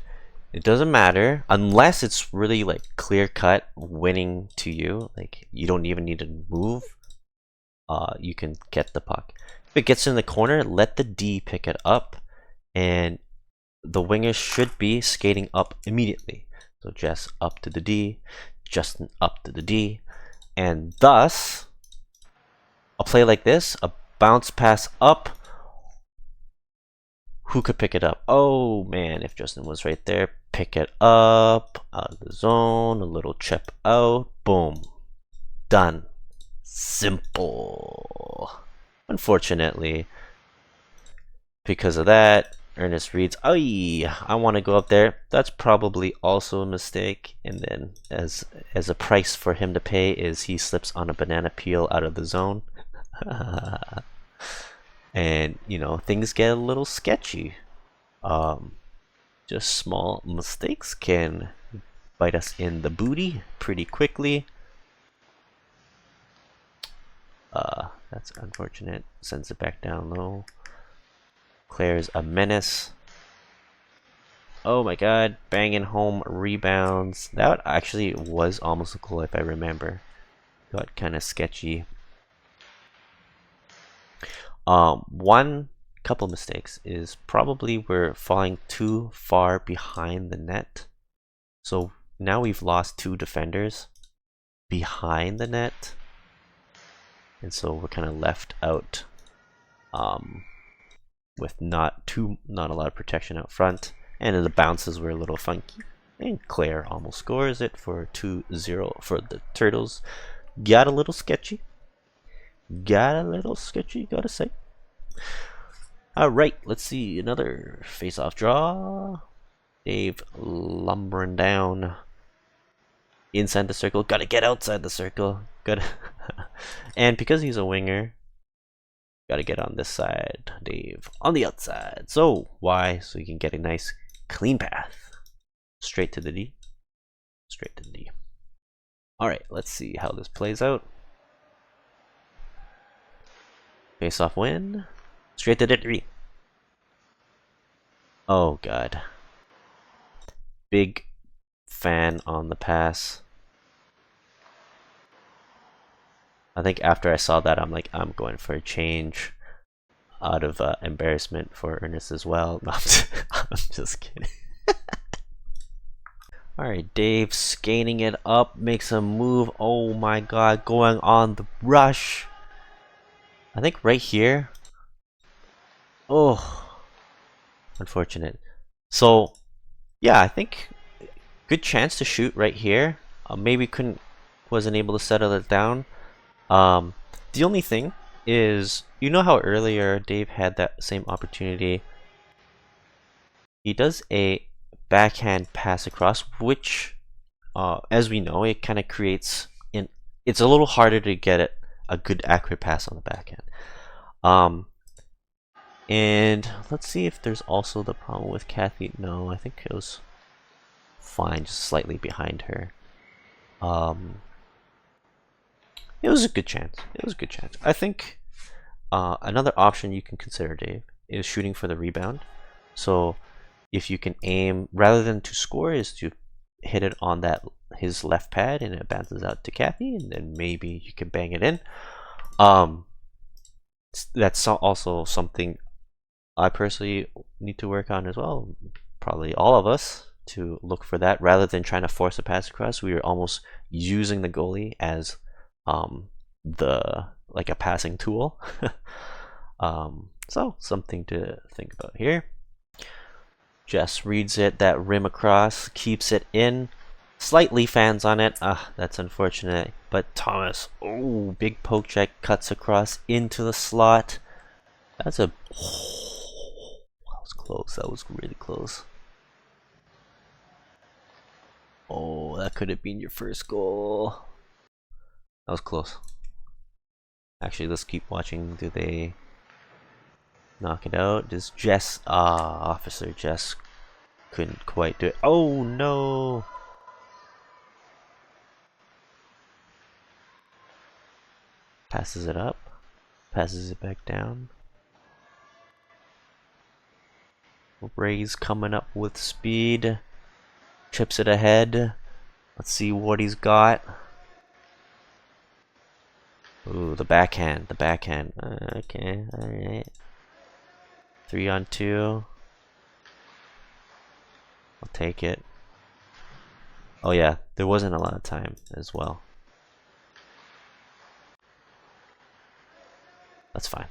it doesn't matter unless it's really like clear cut winning to you. Like you don't even need to move. You can get the puck. If it gets in the corner, let the D pick it up, and the wingers should be skating up immediately. So Jess up to the D, Justin up to the D. And thus, a play like this, a bounce pass up, who could pick it up? Oh man, if Justin was right there, pick it up, out of the zone, a little chip out, boom, done. Simple. Unfortunately, because of that, Ernest reads, I want to go up there. That's probably also a mistake. And then as a price for him to pay is he slips on a banana peel out of the zone. And, you know, things get a little sketchy. Just small mistakes can bite us in the booty pretty quickly. That's unfortunate. Sends it back down low. Claire's a menace. Oh my god, banging home rebounds. That actually was almost a goal if I remember. Got kind of sketchy. One couple mistakes is probably we're falling too far behind the net. So now we've lost 2 defenders behind the net. And so we're kind of left out with not a lot of protection out front. And the bounces were a little funky. And Claire almost scores it for 2-0 for the Turtles. Got a little sketchy. Gotta say. Alright, let's see. Another face-off draw. Dave lumbering down inside the circle. Gotta get outside the circle. And because he's a winger, gotta get on this side. Dave on the outside. So why? So you can get a nice clean path straight to the D. Straight to the D. Alright, let's see how this plays out. Face off win. Straight to the D. Oh god. Big fan on the pass. I think after I saw that, I'm like, I'm going for a change out of embarrassment for Ernest as well. No, I'm just kidding. Alright, Dave skating it up, makes a move. Oh my god, going on the rush. I think right here. Oh, unfortunate. So, yeah, I think good chance to shoot right here. Maybe wasn't able to settle it down. The only thing is, you know how earlier Dave had that same opportunity? He does a backhand pass across, which, as we know, it kind of creates it's a little harder to get a good accurate pass on the backhand. And let's see if there's also the problem with Kathy. No, I think it was fine, just slightly behind her. It was a good chance. It was a good chance. I think another option you can consider, Dave, is shooting for the rebound. So if you can aim, rather than to score, is to hit it on his left pad and it bounces out to Kathy, and then maybe you can bang it in. That's also something I personally need to work on as well. Probably all of us, to look for that rather than trying to force a pass across. We are almost using the goalie as like a passing tool. So something to think about here. Jess reads it, that rim across, keeps it in, slightly fans on it. That's unfortunate. But Thomas, oh, big poke check, cuts across into the slot. That's a that was close. That was really close. Oh, that could have been your first goal. That was close. Actually, let's keep watching. Do they knock it out? Does Jess, Officer Jess couldn't quite do it. Oh no! Passes it up. Passes it back down. Ray's coming up with speed. Chips it ahead. Let's see what he's got. Ooh, the backhand. The backhand. Okay, alright. 3-on-2. I'll take it. Oh yeah, there wasn't a lot of time as well. That's fine.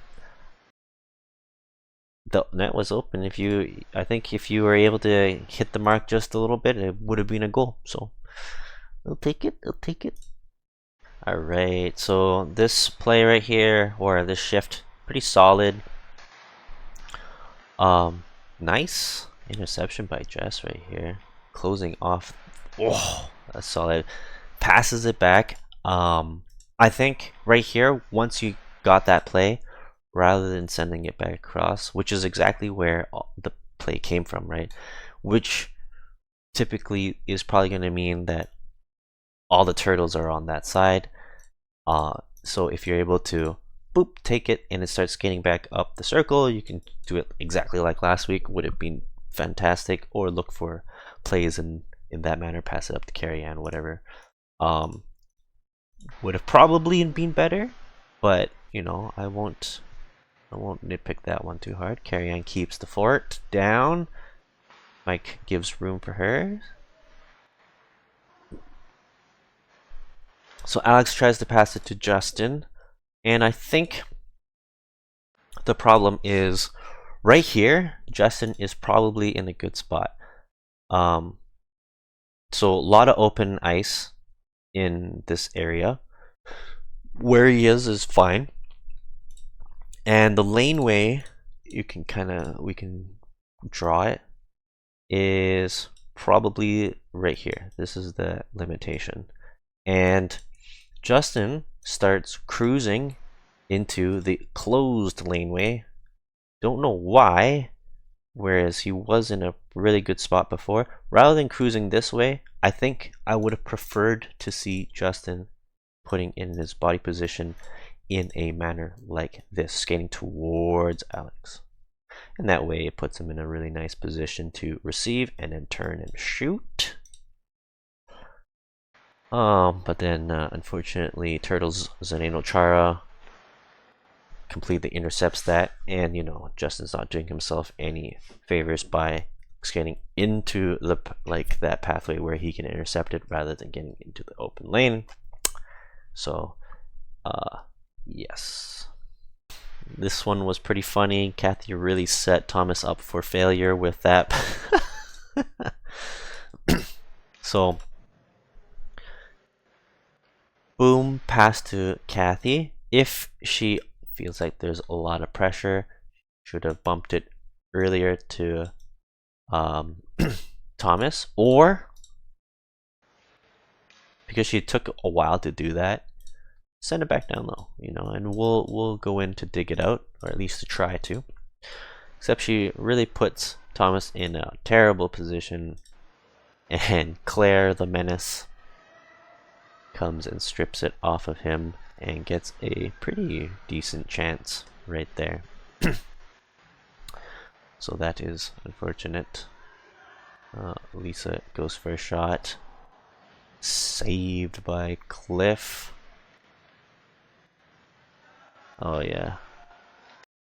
The net was open. I think if you were able to hit the mark just a little bit, it would have been a goal. So I'll take it. I'll take it. All right. So this play right here, or this shift, pretty solid. Nice interception by Jess right here, closing off. Oh, that's solid. Passes it back. I think right here, once you got that play, rather than sending it back across, which is exactly where the play came from, right? Which typically is probably going to mean that all the turtles are on that side. So if you're able to boop, take it, and it starts skating back up the circle, you can do it exactly like last week. Would have been fantastic. Or look for plays in that manner, pass it up to Carrie Ann, whatever. Would have probably been better, but you know, I won't nitpick that one too hard. Carrie Ann keeps the fort down. Mike gives room for her. So Alex tries to pass it to Justin, and I think the problem is right here. Justin is probably in a good spot. So a lot of open ice in this area. Where he is fine. And the laneway, we can draw it, is probably right here. This is the limitation. And Justin starts cruising into the closed laneway. Don't know why, whereas he was in a really good spot before. Rather than cruising this way, I think I would have preferred to see Justin putting in his body position in a manner like this, skating towards Alex. And that way it puts him in a really nice position to receive and then turn and shoot. But then unfortunately Turtles Zaneno Chara completely intercepts that, and you know, Justin's not doing himself any favors by skating into that pathway where he can intercept it rather than getting into the open lane. So yes, this one was pretty funny. Kathy really set Thomas up for failure with that. So boom, pass to Kathy. If she feels like there's a lot of pressure, should have bumped it earlier to Thomas, or because she took a while to do that, send it back down low, you know, and we'll go in to dig it out, or at least to try to. Except she really puts Thomas in a terrible position, and Claire the Menace comes and strips it off of him and gets a pretty decent chance right there. So that is unfortunate. Lisa goes for a shot. Saved by Cliff. Oh yeah.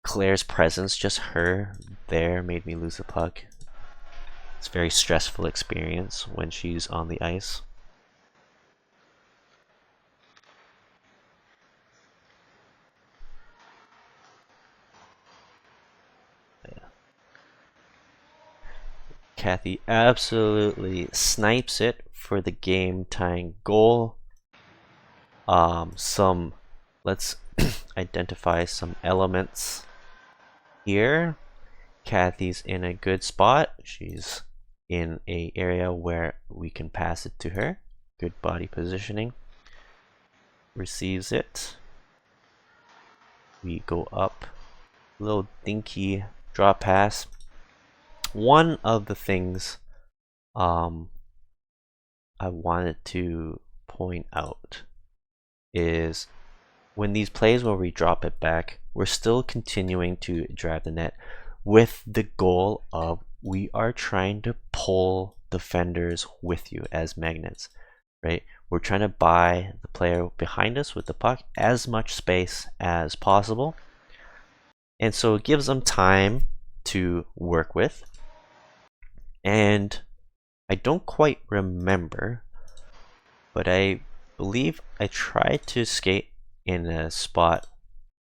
Claire's presence, just her there, made me lose the puck. It's a very stressful experience when she's on the ice. Kathy absolutely snipes it for the game tying goal. Let's identify some elements here. Kathy's in a good spot. She's in a area where we can pass it to her. Good body positioning. Receives it. We go up. Little dinky draw pass. One of the things I wanted to point out is when these plays where we drop it back, we're still continuing to drive the net with the goal of we are trying to pull defenders with you as magnets, right? We're trying to buy the player behind us with the puck as much space as possible, and so it gives them time to work with. And I don't quite remember, but I believe I tried to skate in a spot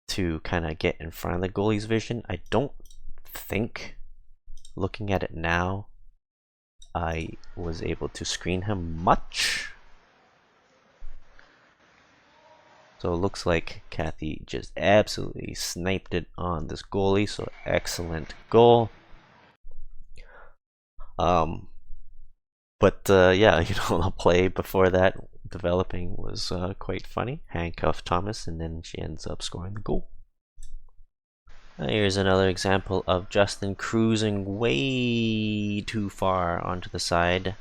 to kind of get in front of the goalie's vision. I don't think, looking at it now, I was able to screen him much. So it looks like Kathy just absolutely sniped it on this goalie, so excellent goal. Yeah, you know, the play before that developing was quite funny. Handcuffed Thomas, and then she ends up scoring the goal. Here's another example of Justin cruising way too far onto the side.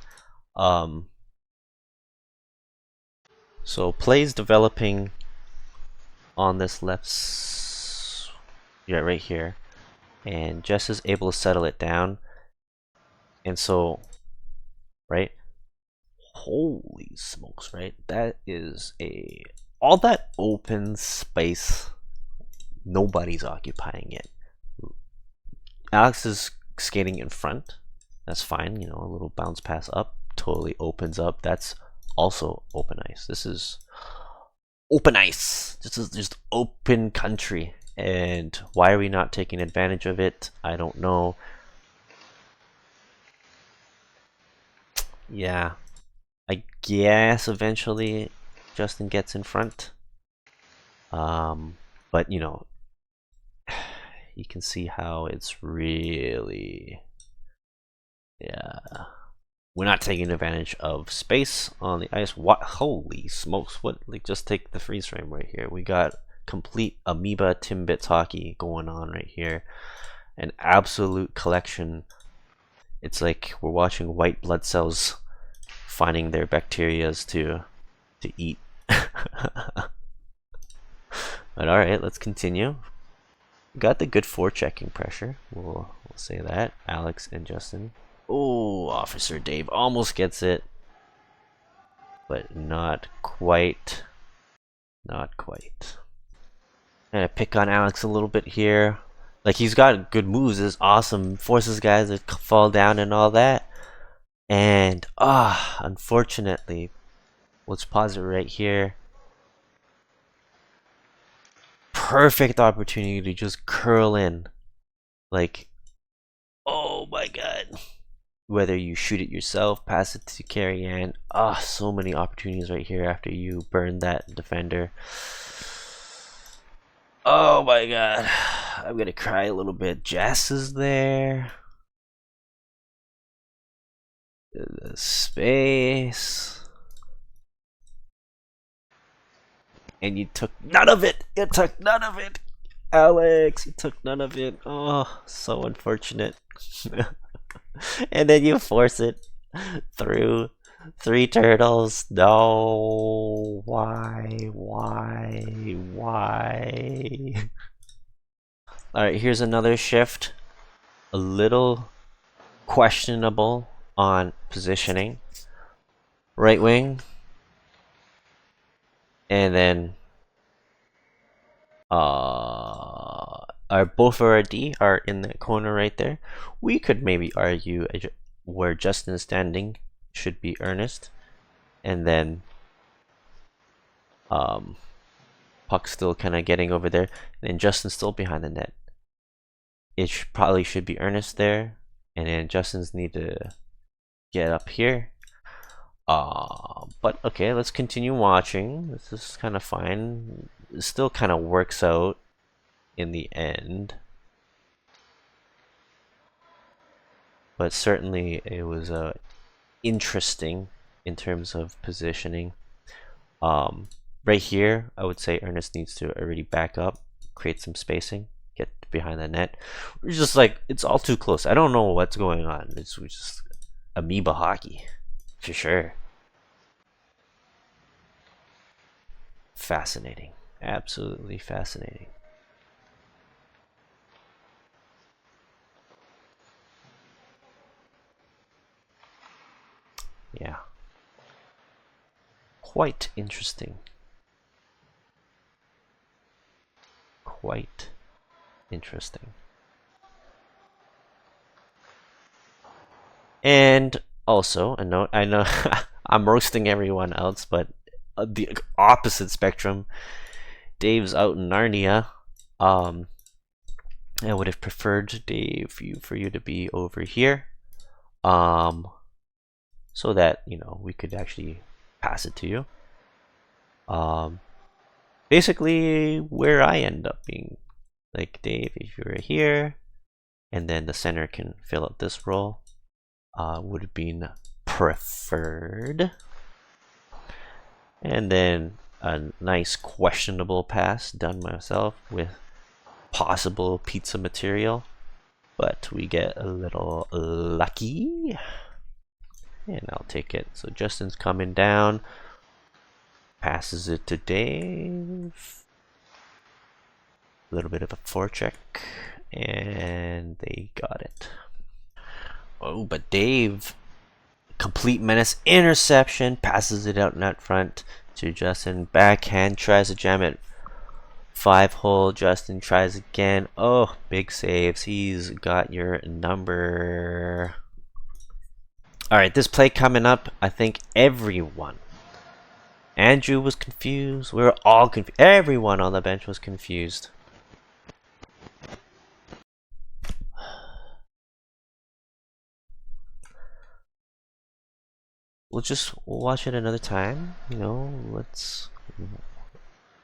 So plays developing on this left, right here, and Jess is able to settle it down, and so, right, holy smokes, right, that is all that open space, nobody's occupying it. Alex is skating in front, that's fine, you know, a little bounce pass up totally opens up, that's also open ice. This is open ice. This is just open country, and why are we not taking advantage of it? I don't know. Yeah, I guess eventually Justin gets in front, but you know, you can see how it's really, yeah, we're not taking advantage of space on the ice. What? Holy smokes! What? Like, just take the freeze frame right here. We got complete amoeba Timbits hockey going on right here. An absolute collection. It's like we're watching white blood cells finding their bacterias to eat. But all right, let's continue. Got the good forechecking pressure. We'll say that. Alex and Justin. Oh, Officer Dave almost gets it, but not quite. Not quite. I'm gonna pick on Alex a little bit here. Like, he's got good moves, it's awesome, forces guys to fall down and all that. And unfortunately, let's pause it right here. Perfect opportunity to just curl in. Like, oh my god. Whether you shoot it yourself, pass it to Carrie Ann. So many opportunities right here after you burn that defender. Oh my god. I'm gonna cry a little bit. Jess is there. Space. And you took none of it. You took none of it. Alex, you took none of it. Oh, so unfortunate. And then you force it through 3 turtles. No. Why? Alright, here's another shift. A little questionable on positioning. Right wing. And then both of our D are in the corner right there. We could maybe argue where Justin's standing should be Ernest, and then Puck's still kind of getting over there, and then Justin's still behind the net. It probably should be Ernest there, and then Justin's need to get up here. But okay, let's continue watching. This is kind of fine. It still kind of works out in the end, but certainly it was interesting in terms of positioning. Right here, I would say Ernest needs to already back up, create some spacing, get behind the net. We're just like, it's all too close. I don't know what's going on. It's just amoeba hockey, for sure. Fascinating. Absolutely fascinating. Yeah. Quite interesting. Quite interesting. And also, a note, I know I'm roasting everyone else, but the opposite spectrum, Dave's out in Narnia. I would have preferred, Dave, for you to be over here, so that, you know, we could actually pass it to you. Basically, where I end up being, like, Dave, if you were here, and then the center can fill up this role, would have been preferred. And then a nice questionable pass done myself with possible pizza material, but we get a little lucky, and I'll take it. So Justin's coming down, passes it to Dave, a little bit of a forecheck, and they got it. Oh, but Dave, complete menace, interception, passes it out net front to Justin, backhand, tries to jam it 5-hole. Justin tries again. Oh, big saves. He's got your number. Alright, this play coming up, I think everyone, Andrew was confused, we were all confused, everyone on the bench was confused. We'll just watch it another time, you know. Let's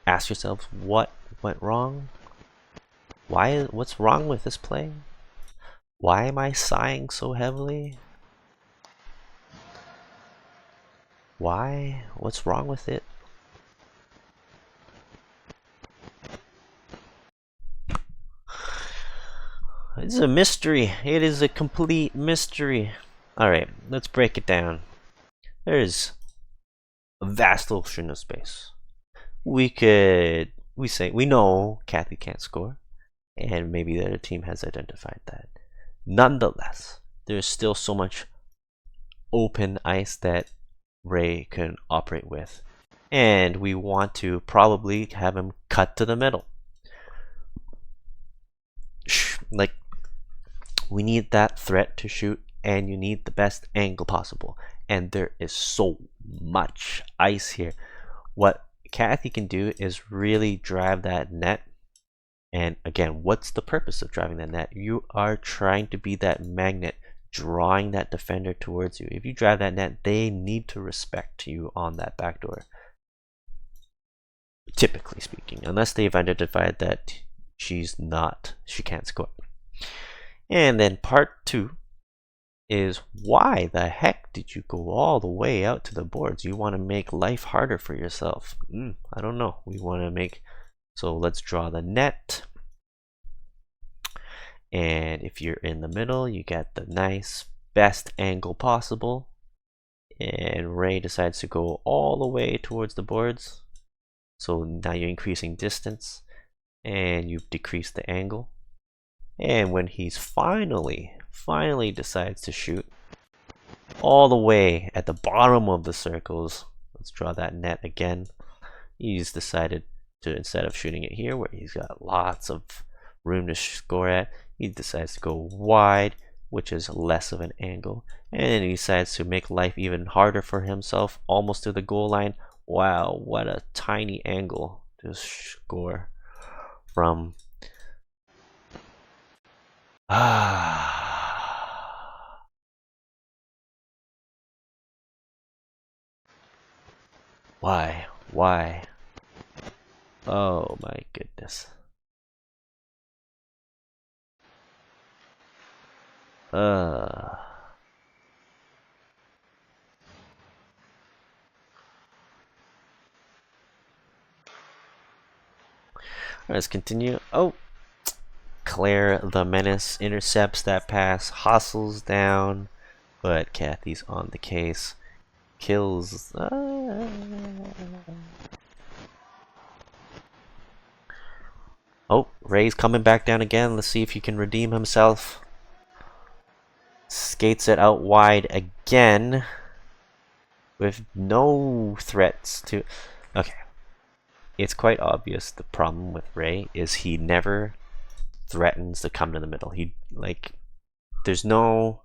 ask yourselves what went wrong. What's wrong with this play? Why am I sighing so heavily? Why? What's wrong with it? It's a mystery. It is a complete mystery. Alright, let's break it down. There's a vast ocean of space. We know Kathy can't score, and maybe the other team has identified that. Nonetheless, there's still so much open ice that Ray can operate with, and we want to probably have him cut to the middle. Like, we need that threat to shoot, and you need the best angle possible, and there is so much ice here. What Kathy can do is really drive that net. And again, what's the purpose of driving that net? You are trying to be that magnet, drawing that defender towards you. If you drive that net, they need to respect you on that backdoor, typically speaking, unless they've identified that she can't score. And then part 2 is why the heck did you go all the way out to the boards? You want to make life harder for yourself. I don't know. We want to make, so let's draw the net. And if you're in the middle, you get the nice best angle possible. And Ray decides to go all the way towards the boards. So now you're increasing distance and you've decreased the angle. And when he's finally decides to shoot all the way at the bottom of the circles, let's draw that net again. He's decided to, instead of shooting it here where he's got lots of room to score at, he decides to go wide, which is less of an angle, and then he decides to make life even harder for himself, almost to the goal line. Wow, what a tiny angle to score from. Why? Oh my goodness. Let's continue. Oh, Claire the Menace intercepts that pass, hustles down, but Kathy's on the case. Kills. Oh, Ray's coming back down again. Let's see if he can redeem himself. Skates it out wide again with no threats to. Okay. It's quite obvious the problem with Ray is he never threatens to come to the middle. He there's no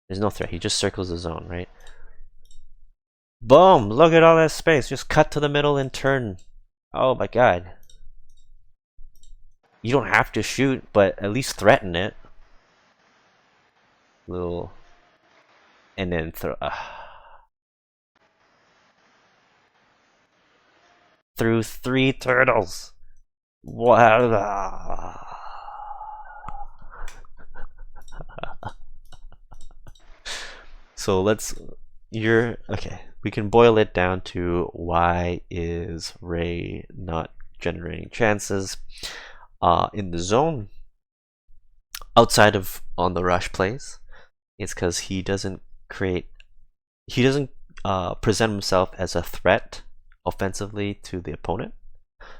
threat. He just circles the zone, right? Boom! Look at all that space. Just cut to the middle and turn. Oh my god. You don't have to shoot, but at least threaten it. Little, and then throw. Through 3 turtles. Wow. So okay. We can boil it down to why is Ray not generating chances in the zone outside of on the rush plays. It's because he doesn't present himself as a threat offensively to the opponent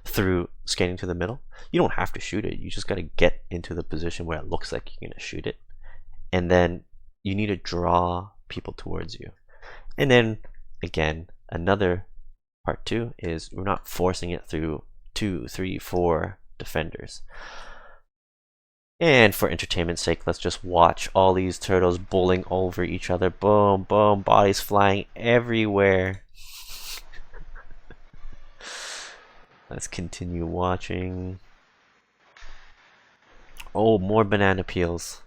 through skating to the middle. You don't have to shoot it. You just got to get into the position where it looks like you're going to shoot it. And then you need to draw people towards you. And then again, another part 2 is we're not forcing it through 2, 3, 4 defenders. And for entertainment's sake, let's just watch all these turtles bowling over each other. Boom, boom, bodies flying everywhere. Let's continue watching. Oh, more banana peels.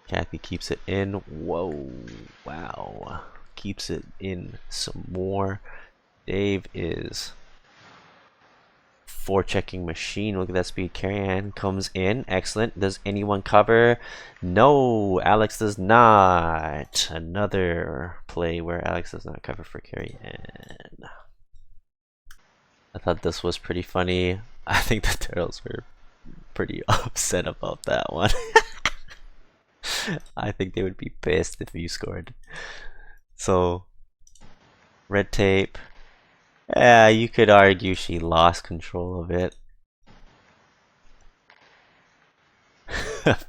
Kathy keeps it in. Whoa, wow. Keeps it in some more. Dave is forechecking machine. Look at that speed. Carrie-Ann comes in. Excellent. Does anyone cover? No, Alex does not. Another play where Alex does not cover for Carrie-Ann. I thought this was pretty funny. I think the turtles were pretty upset about that one. I think they would be pissed if you scored. So, red tape. Yeah, you could argue she lost control of it.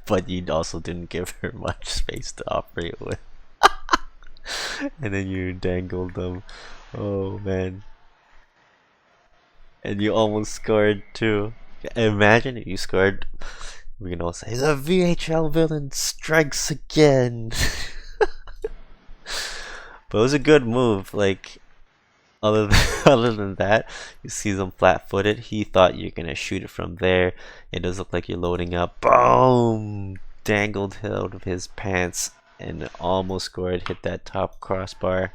But you also didn't give her much space to operate with. And then you dangled them. Oh man. And you almost scored too. Imagine if you scored. We can all say, the VHL villain strikes again. But it was a good move. Like, other than that, you see them flat-footed. He thought you're gonna shoot it from there. It does look like you're loading up. Boom! Dangled out of his pants and almost scored. Hit that top crossbar.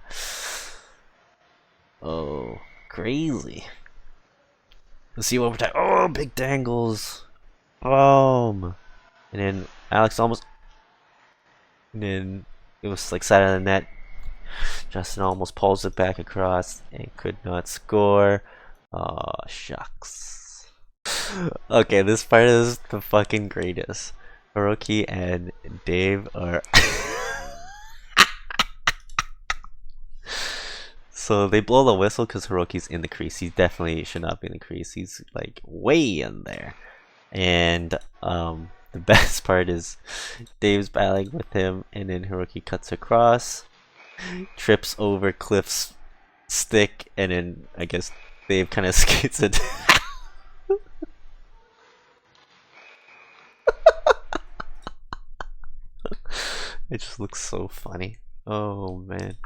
Oh, crazy. Let's see what we're oh, big dangles. Boom. And then Alex almost. And then it was like side of the net. Justin almost pulls it back across and could not score. Oh, shucks. Okay, this part is the fucking greatest. Hiroki and Dave are. So they blow the whistle because Hiroki's in the crease. He definitely should not be in the crease. He's like way in there. And the best part is Dave's battling with him, and then Hiroki cuts across, trips over Cliff's stick, and then I guess Dave kind of skates it. It just looks so funny. Oh man.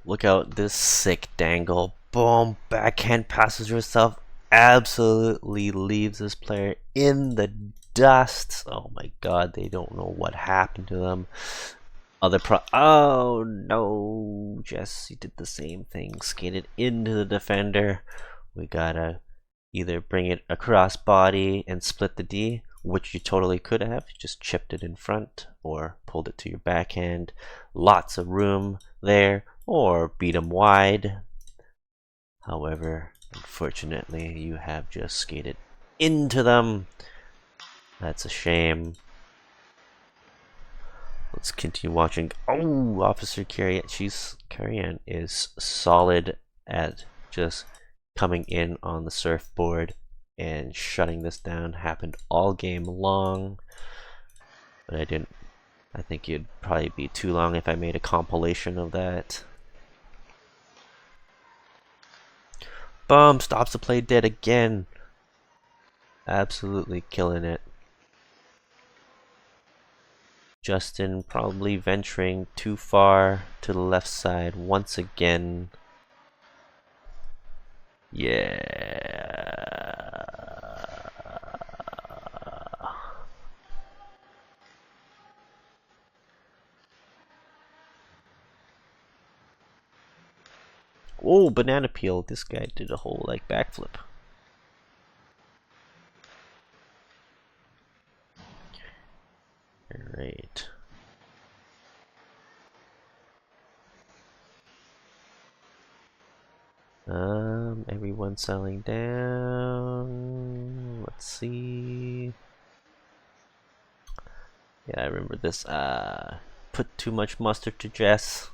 Look out this sick dangle. Boom, backhand passes herself. Absolutely leaves this player in the dust. Oh my god, they don't know what happened to them. Oh no, Jesse did the same thing. Skated into the defender. We gotta either bring it across body and split the D, which you totally could have. Just chipped it in front or pulled it to your backhand. Lots of room there. Or beat them wide. However, unfortunately, you have just skated into them. That's a shame. Let's continue watching. Oh, Officer Carrie-Ann is solid at just coming in on the surfboard and shutting this down. Happened all game long, but I think it'd probably be too long if I made a compilation of that. Boom! Stops the play dead again. Absolutely killing it. Justin probably venturing too far to the left side once again. Yeah. Oh, banana peel. This guy did a whole like backflip. Alright. Everyone's settling down. Let's see. Yeah, I remember this. Put too much mustard to Jess.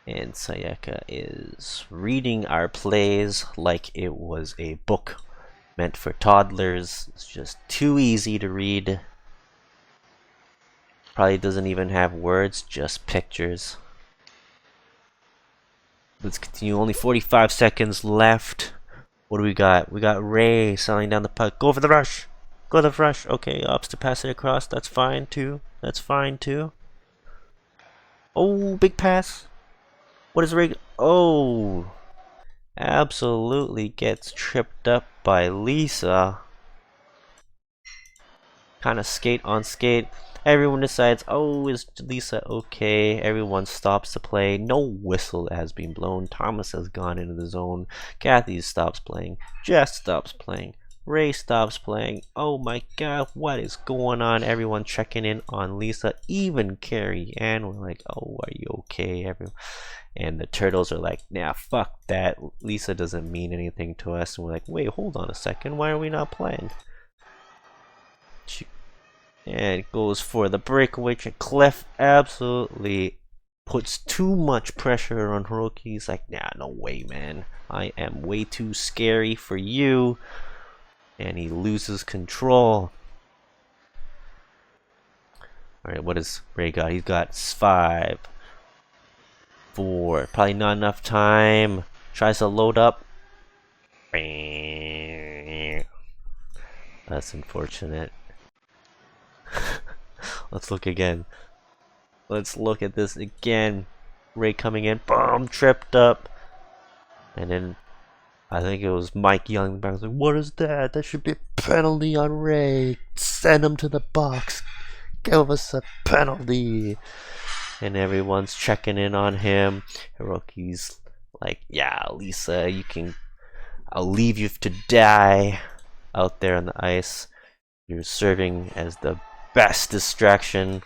And Sayaka is reading our plays like it was a book meant for toddlers. It's just too easy to read. Probably doesn't even have words, just pictures. Let's continue. Only 45 seconds left. What do we got? We got Ray selling down the puck. Go for the rush. Go for the rush. Okay, opts to pass it across. That's fine too. That's fine too. Oh, big pass. What is Ray? Oh, absolutely gets tripped up by Lisa. Kind of skate on skate. Everyone decides, oh, is Lisa okay? Everyone stops to play. No whistle has been blown. Thomas has gone into the zone. Kathy stops playing. Jess stops playing. Ray stops playing. Oh my god, what is going on? Everyone checking in on Lisa. Even Carrie Ann. We're like, oh, are you okay? Everyone. And the turtles are like, nah, fuck that. Lisa doesn't mean anything to us. And we're like, wait, hold on a second. Why are we not playing? And it goes for the breakaway. Clef absolutely puts too much pressure on Hiroki. He's like, nah, no way, man. I am way too scary for you. And he loses control. Alright, what does Ray got? He's got 5, 4. Probably not enough time. Tries to load up. That's unfortunate. Let's look again. Let's look at this again. Ray coming in. Boom! Tripped up. And then I think it was Mike yelling back. Like, what is that? That should be a penalty on Ray. Send him to the box. Give us a penalty. And everyone's checking in on him. Hiroki's Like, yeah, Lisa, I'll leave you to die out there on the ice. You're serving as the best distraction.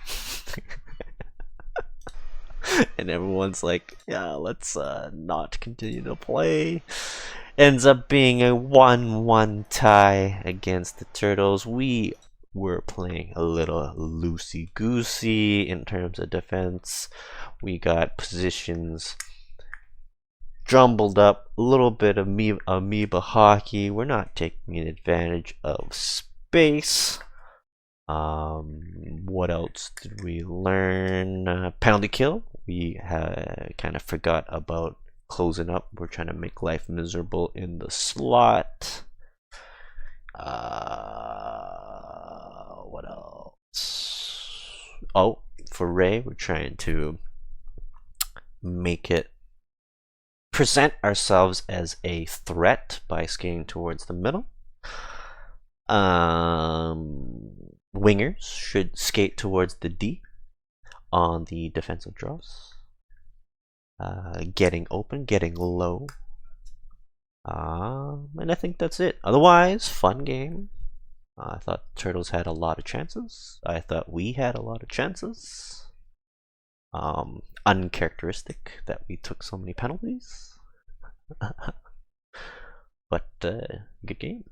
And everyone's like, yeah, let's not continue to play. Ends up being a 1-1 tie against the Turtles. We were playing a little loosey-goosey in terms of defense. We got positions jumbled up, a little bit of amoeba hockey. We're not taking advantage of space. What else did we learn? Penalty kill. We kind of forgot about closing up. We're trying to make life miserable in the slot. What else? Oh, for Ray, we're trying to present ourselves as a threat by skating towards the middle. Wingers should skate towards the D on the defensive draws. Getting open, getting low. And I think that's it. Otherwise, fun game. I thought Turtles had a lot of chances. I thought we had a lot of chances. Uncharacteristic that we took so many penalties. But good game.